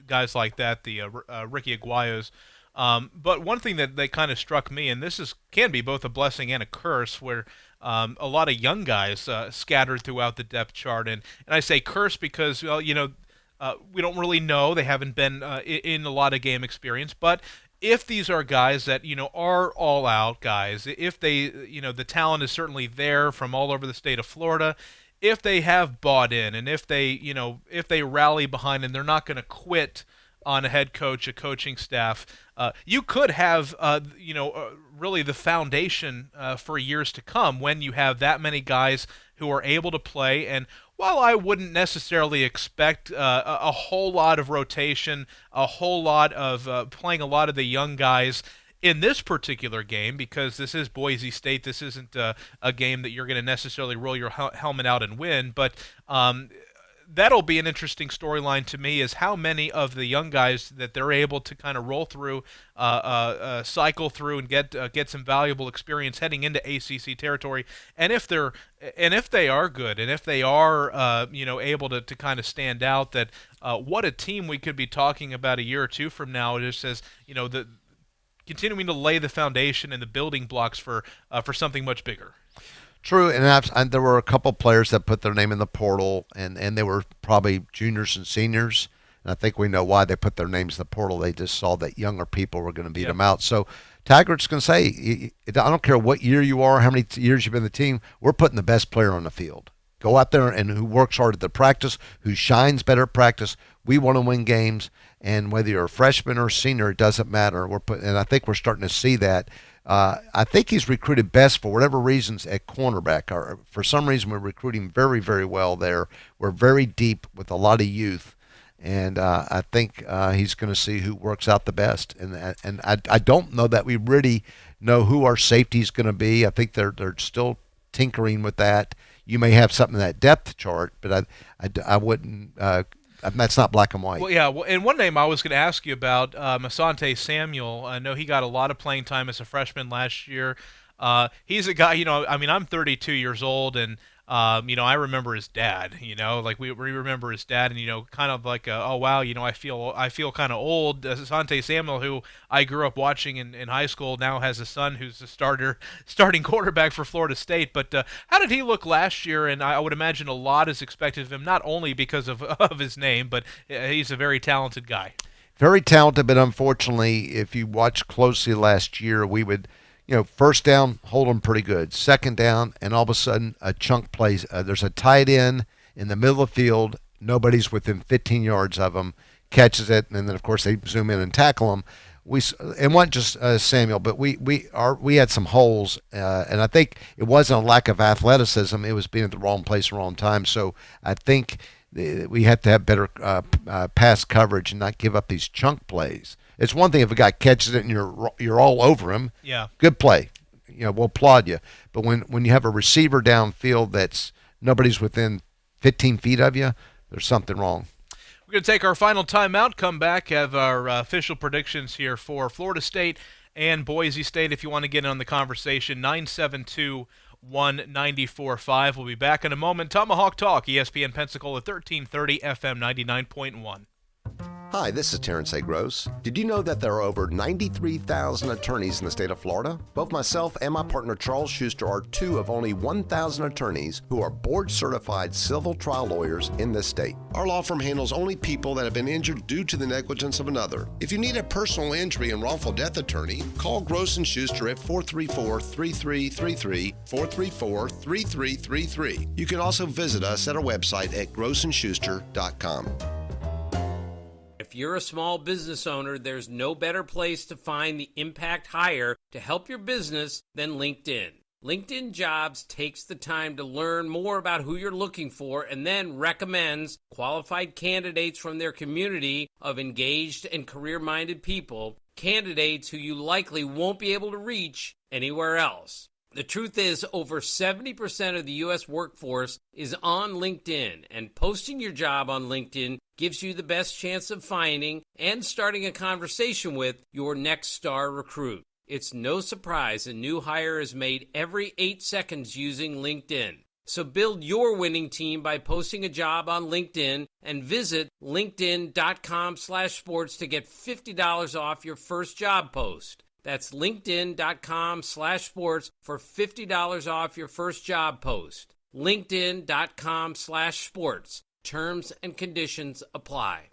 [SPEAKER 2] guys like that, the Ricky Aguayos. But one thing that kind of struck me, and this can be both a blessing and a curse, where a lot of young guys scattered throughout the depth chart, and I say curse because we don't really know, they haven't been in a lot of game experience, but if these are guys that are all out guys, if they the talent is certainly there from all over the state of Florida, if they have bought in, and if they rally behind, and they're not going to quit on a head coach, a coaching staff, you could have, really the foundation for years to come when you have that many guys who are able to play. And while I wouldn't necessarily expect a whole lot of rotation, a whole lot of playing a lot of the young guys in this particular game, because this is Boise State, this isn't a game that you're going to necessarily roll your helmet out and win, but that'll be an interesting storyline to me, is how many of the young guys that they're able to kind of roll through, cycle through, and get some valuable experience heading into ACC territory. And if they are good, and if they are able to kind of stand out, that what a team we could be talking about a year or two from now, just as continuing to lay the foundation and the building blocks for something much bigger.
[SPEAKER 15] True, and there were a couple players that put their name in the portal, and they were probably juniors and seniors. And I think we know why they put their names in the portal. They just saw that younger people were going to beat them out. So Taggart's going to say, I don't care what year you are, how many years you've been in the team, we're putting the best player on the field. Go out there and who works hard at the practice, who shines better at practice. We want to win games, and whether you're a freshman or a senior, it doesn't matter. And I think we're starting to see that. I think he's recruited best for whatever reasons at cornerback. Or for some reason, we're recruiting very, very well there. We're very deep with a lot of youth, and I think he's going to see who works out the best. And I don't know that we really know who our safety is going to be. I think they're still tinkering with that. You may have something in that depth chart, but I wouldn't. That's not black and white.
[SPEAKER 2] Well, yeah. Well, and one name I was going to ask you about, Asante Samuel. I know he got a lot of playing time as a freshman last year. He's a guy, I'm 32 years old, and I remember his dad. Like we remember his dad, and kind of like, oh wow, I feel kind of old. Asante Samuel, who I grew up watching in high school, now has a son who's the starting quarterback for Florida State. But how did he look last year? And I would imagine a lot is expected of him, not only because of his name, but he's a very talented guy.
[SPEAKER 15] Very talented, but unfortunately, if you watch closely last year, we would, first down, hold them pretty good. Second down, and all of a sudden, a chunk plays. There's a tight end in the middle of the field. Nobody's within 15 yards of him, catches it, and then, of course, they zoom in and tackle him. It wasn't just Samuel, but we had some holes, and I think it wasn't a lack of athleticism. It was being at the wrong place, wrong time. So I think we have to have better pass coverage and not give up these chunk plays. It's one thing if a guy catches it and you're all over him.
[SPEAKER 2] Yeah.
[SPEAKER 15] Good play. We'll applaud you. But when you have a receiver downfield that's nobody's within 15 feet of you, there's something wrong.
[SPEAKER 2] We're going to take our final timeout, come back, have our official predictions here for Florida State and Boise State. If you want to get in on the conversation, 972-1945. We'll be back in a moment. Tomahawk Talk, ESPN Pensacola 1330 FM 99.1.
[SPEAKER 12] Hi, this is Terrence A. Gross. Did you know that there are over 93,000 attorneys in the state of Florida? Both myself and my partner Charles Schuster are two of only 1,000 attorneys who are board-certified civil trial lawyers in this state. Our law firm handles only people that have been injured due to the negligence of another. If you need a personal injury and wrongful death attorney, call Gross & Schuster at 434-3333, 434-3333. You can also visit us at our website at grossandschuster.com.
[SPEAKER 5] If you're a small business owner, there's no better place to find the impact hire to help your business than LinkedIn. LinkedIn Jobs takes the time to learn more about who you're looking for and then recommends qualified candidates from their community of engaged and career-minded people, candidates who you likely won't be able to reach anywhere else. The truth is, over 70% of the U.S. workforce is on LinkedIn, and posting your job on LinkedIn gives you the best chance of finding and starting a conversation with your next star recruit. It's no surprise a new hire is made every 8 seconds using LinkedIn. So build your winning team by posting a job on LinkedIn and visit linkedin.com/sports to get $50 off your first job post. That's linkedin.com/sports for $50 off your first job post. linkedin.com/sports. Terms and conditions apply.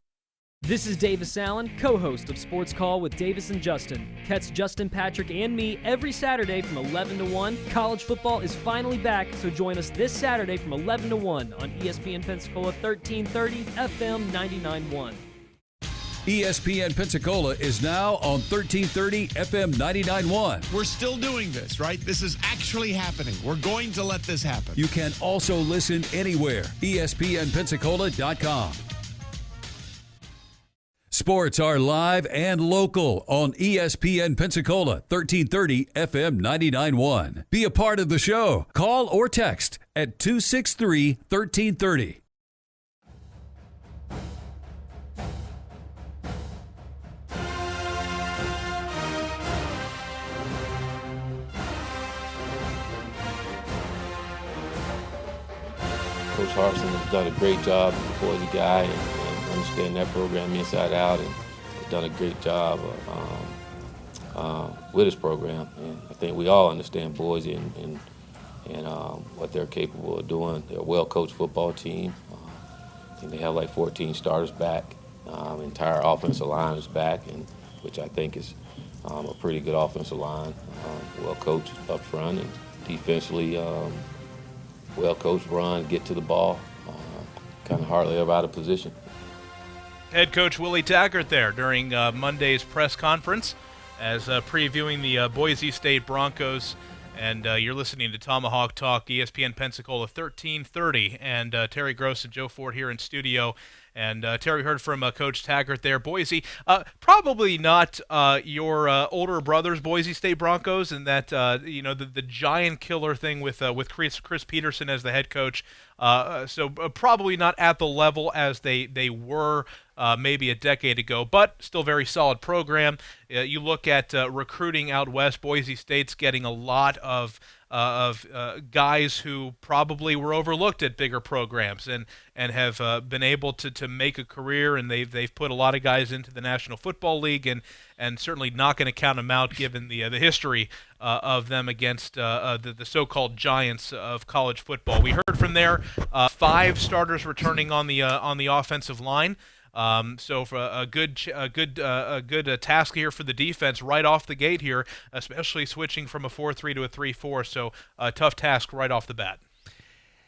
[SPEAKER 4] This is Davis Allen, co-host of Sports Call with Davis and Justin. Catch Justin, Patrick, and me every Saturday from 11 to 1. College football is finally back, so join us this Saturday from 11 to 1 on ESPN Pensacola 1330 FM 99.1.
[SPEAKER 18] ESPN Pensacola is now on 1330 FM 99.1.
[SPEAKER 3] We're still doing this, right? This is actually happening. We're going to let this happen.
[SPEAKER 18] You can also listen anywhere. ESPNpensacola.com. Sports are live and local on ESPN Pensacola 1330 FM 99.1. Be a part of the show. Call or text at 263-1330.
[SPEAKER 1] Coach Harsin has done a great job as a Boise guy and understanding that program inside out, and has done a great job with his program. And I think we all understand Boise and what they're capable of doing. They're a well-coached football team. I think they have like 14 starters back. Entire offensive line is back, and which I think is a pretty good offensive line. Well-coached up front and defensively. Well-coached run, get to the ball, kind of hardly ever out of position.
[SPEAKER 2] Head coach Willie Taggart there during Monday's press conference as previewing the Boise State Broncos. And you're listening to Tomahawk Talk, ESPN Pensacola 1330. And Terry Gross and Joe Ford here in studio. And Terry, heard from Coach Taggart there. Boise, probably not your older brother's Boise State Broncos, and that the giant killer thing with Chris Peterson as the head coach. So probably not at the level as they were maybe a decade ago, but still very solid program. You look at recruiting out west, Boise State's getting a lot of guys who probably were overlooked at bigger programs and have been able to make a career, and they've put a lot of guys into the National Football League, and certainly not going to count them out given the history of them against the so-called giants of college football. We heard from there 5 starters returning on the offensive line. So for a good task here for the defense right off the gate here, especially switching from a 4-3 to a 3-4. So a tough task right off the bat.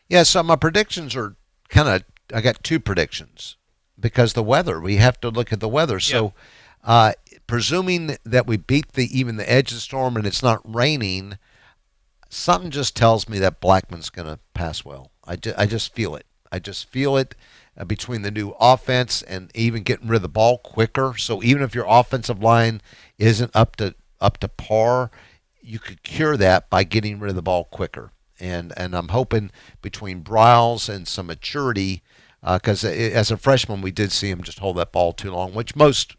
[SPEAKER 15] Yeah, so my predictions are I got 2 predictions because the weather, we have to look at the weather. So presuming that we beat even the edge of the storm and it's not raining, something just tells me that Blackman's going to pass well. I just feel it. I just feel it. Between the new offense and even getting rid of the ball quicker. So even if your offensive line isn't up to par, you could cure that by getting rid of the ball quicker. And I'm hoping between Briles and some maturity, because as a freshman we did see him just hold that ball too long, which most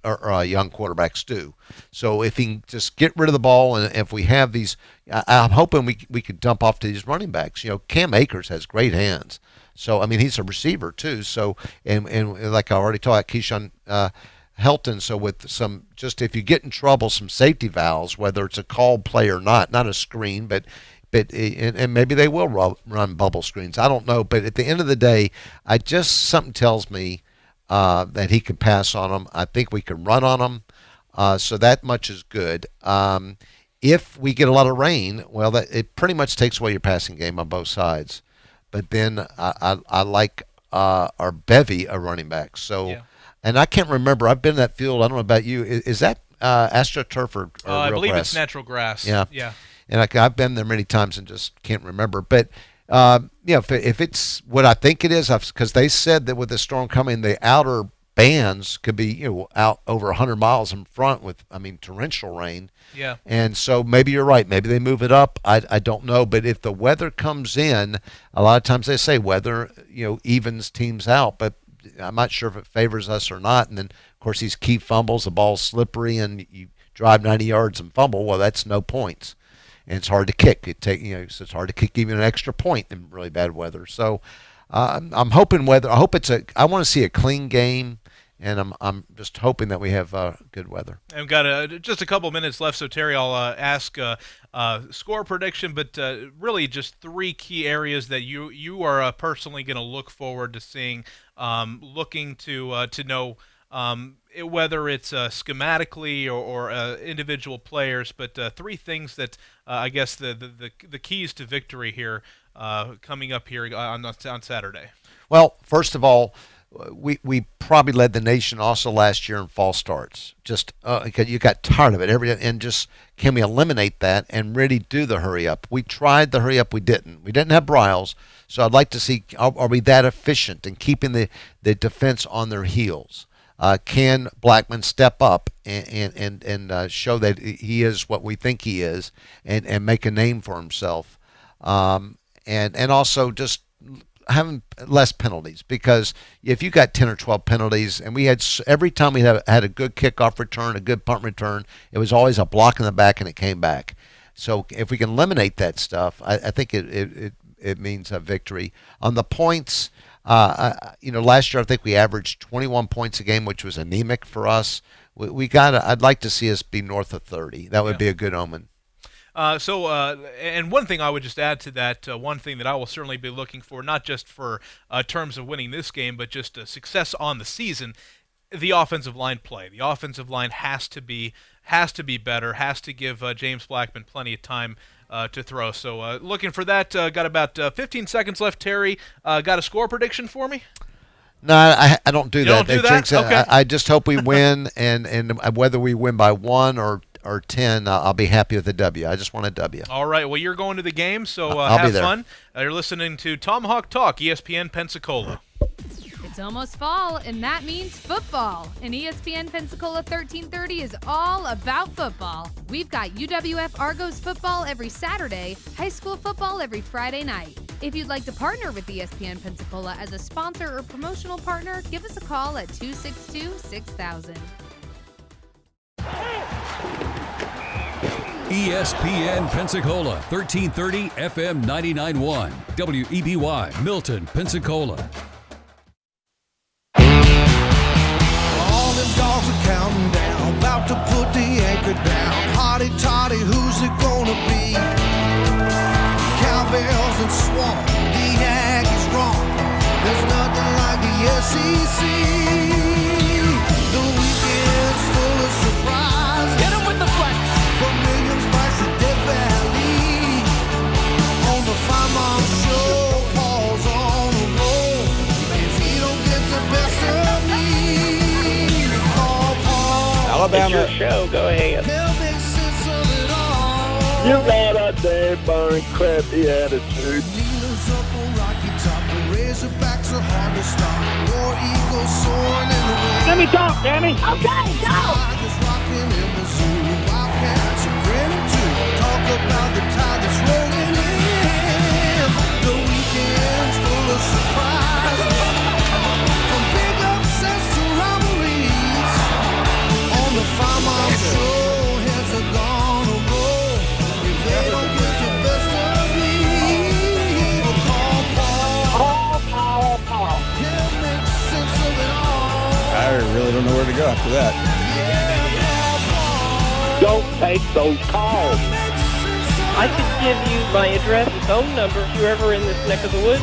[SPEAKER 15] young quarterbacks do. So if he can just get rid of the ball, and if we have these, I'm hoping we could dump off to these running backs. Cam Akers has great hands. So, I mean, he's a receiver, too. So, and like I already talked, Keyshawn Helton, so with some, just if you get in trouble, some safety valves, whether it's a called play or not a screen, but and maybe they will run bubble screens. I don't know. But at the end of the day, something tells me that he can pass on them. I think we can run on them. So that much is good. If we get a lot of rain, well, it pretty much takes away your passing game on both sides. But then I like our bevy of running backs. So, and I can't remember. I've been in that field. I don't know about you. Is that AstroTurf or
[SPEAKER 2] I
[SPEAKER 15] real
[SPEAKER 2] believe
[SPEAKER 15] grass?
[SPEAKER 2] It's natural grass.
[SPEAKER 15] Yeah. And I've been there many times and just can't remember. But if it's what I think it is, because they said that with the storm coming, the outer bands could be out over 100 miles in front with torrential rain.
[SPEAKER 2] Yeah.
[SPEAKER 15] And so maybe you're right. Maybe they move it up. I don't know. But if the weather comes in, a lot of times they say weather evens teams out. But I'm not sure if it favors us or not. And then of course these key fumbles, the ball's slippery, and you drive 90 yards and fumble. Well, that's no points, and it's hard to kick. So it's hard to kick even an extra point in really bad weather. So I'm hoping weather. I hope I want to see a clean game. And I'm just hoping that we have good weather.
[SPEAKER 2] And we've got just a couple minutes left, so Terry, I'll ask score prediction, but really just 3 key areas that you are personally going to look forward to seeing, looking to know whether it's schematically or individual players, but 3 things that I guess the keys to victory here coming up here on Saturday.
[SPEAKER 15] Well, first of all, we probably led the nation also last year in false starts. Just you got tired of it and just can we eliminate that and really do the hurry up? We tried the hurry up, we didn't. We didn't have Briles, so I'd like to see are we that efficient in keeping the defense on their heels? Can Blackman step up and show that he is what we think he is and make a name for himself? And also just having less penalties, because if you got 10 or 12 penalties, and we had every time we had a good kickoff return, a good punt return, it was always a block in the back and it came back. So if we can eliminate that stuff, I think it means a victory. On the points, last year I think we averaged 21 points a game, which was anemic for us. I'd like to see us be north of 30. That would be a good omen.
[SPEAKER 2] And one thing I would just add to that, one thing that I will certainly be looking for, not just for terms of winning this game, but just success on the season, the offensive line play. The offensive line has to be better, has to give James Blackman plenty of time to throw. So looking for that. Got about 15 seconds left. Terry, got a score prediction for me?
[SPEAKER 15] No, I don't do that.
[SPEAKER 2] Don't do that? Okay.
[SPEAKER 15] I just hope we win, and whether we win by 1 or 10, I'll be happy with a W. I just want a W.
[SPEAKER 2] All right. Well, you're going to the game, so
[SPEAKER 15] I'll
[SPEAKER 2] have
[SPEAKER 15] be there.
[SPEAKER 2] fun. You're listening to Tomahawk Talk, ESPN Pensacola.
[SPEAKER 8] It's almost fall, and that means football. And ESPN Pensacola 1330 is all about football. We've got UWF Argos football every Saturday, high school football every Friday night. If you'd like to partner with ESPN Pensacola as a sponsor or promotional partner, give us a call at 262-6000.
[SPEAKER 18] ESPN Pensacola, 1330 FM 99.1, WEBY, Milton, Pensacola.
[SPEAKER 9] All them dogs are counting down, about to put the anchor down. Hotty toddy, who's it gonna be? Cowbells and swamp, the Aggies wrong. There's nothing like the SEC. The weekend's full of surprise. Hit 'em with the flex. From Williams Spice to Death Valley. On the Fine Mom Show, Paul's on the roll. If he don't get the best of me, call Paul.
[SPEAKER 22] Alabama.
[SPEAKER 9] It's your show, go ahead. He'll make sense of it all.
[SPEAKER 22] You got a damn burn crappy attitude.
[SPEAKER 9] Needles up on Rocky Top, the Razorbacks are hard to stop. War Eagles soaring in the wind.
[SPEAKER 22] Let me talk, Danny.
[SPEAKER 9] Okay, go. Tigers rocking in Missouri, Wildcats are grinning too. Talk about the tide that's rolling in. The weekend's full of surprises. From big upsets to rivalries. On the Fine Mom Show, heads are gonna roll. If they don't get the best of me, we'll call Paul. He'll make sense of it all.
[SPEAKER 22] I really don't know where to go after that. Don't take those calls.
[SPEAKER 23] I could give you my address and phone number if you're ever in this neck of the woods.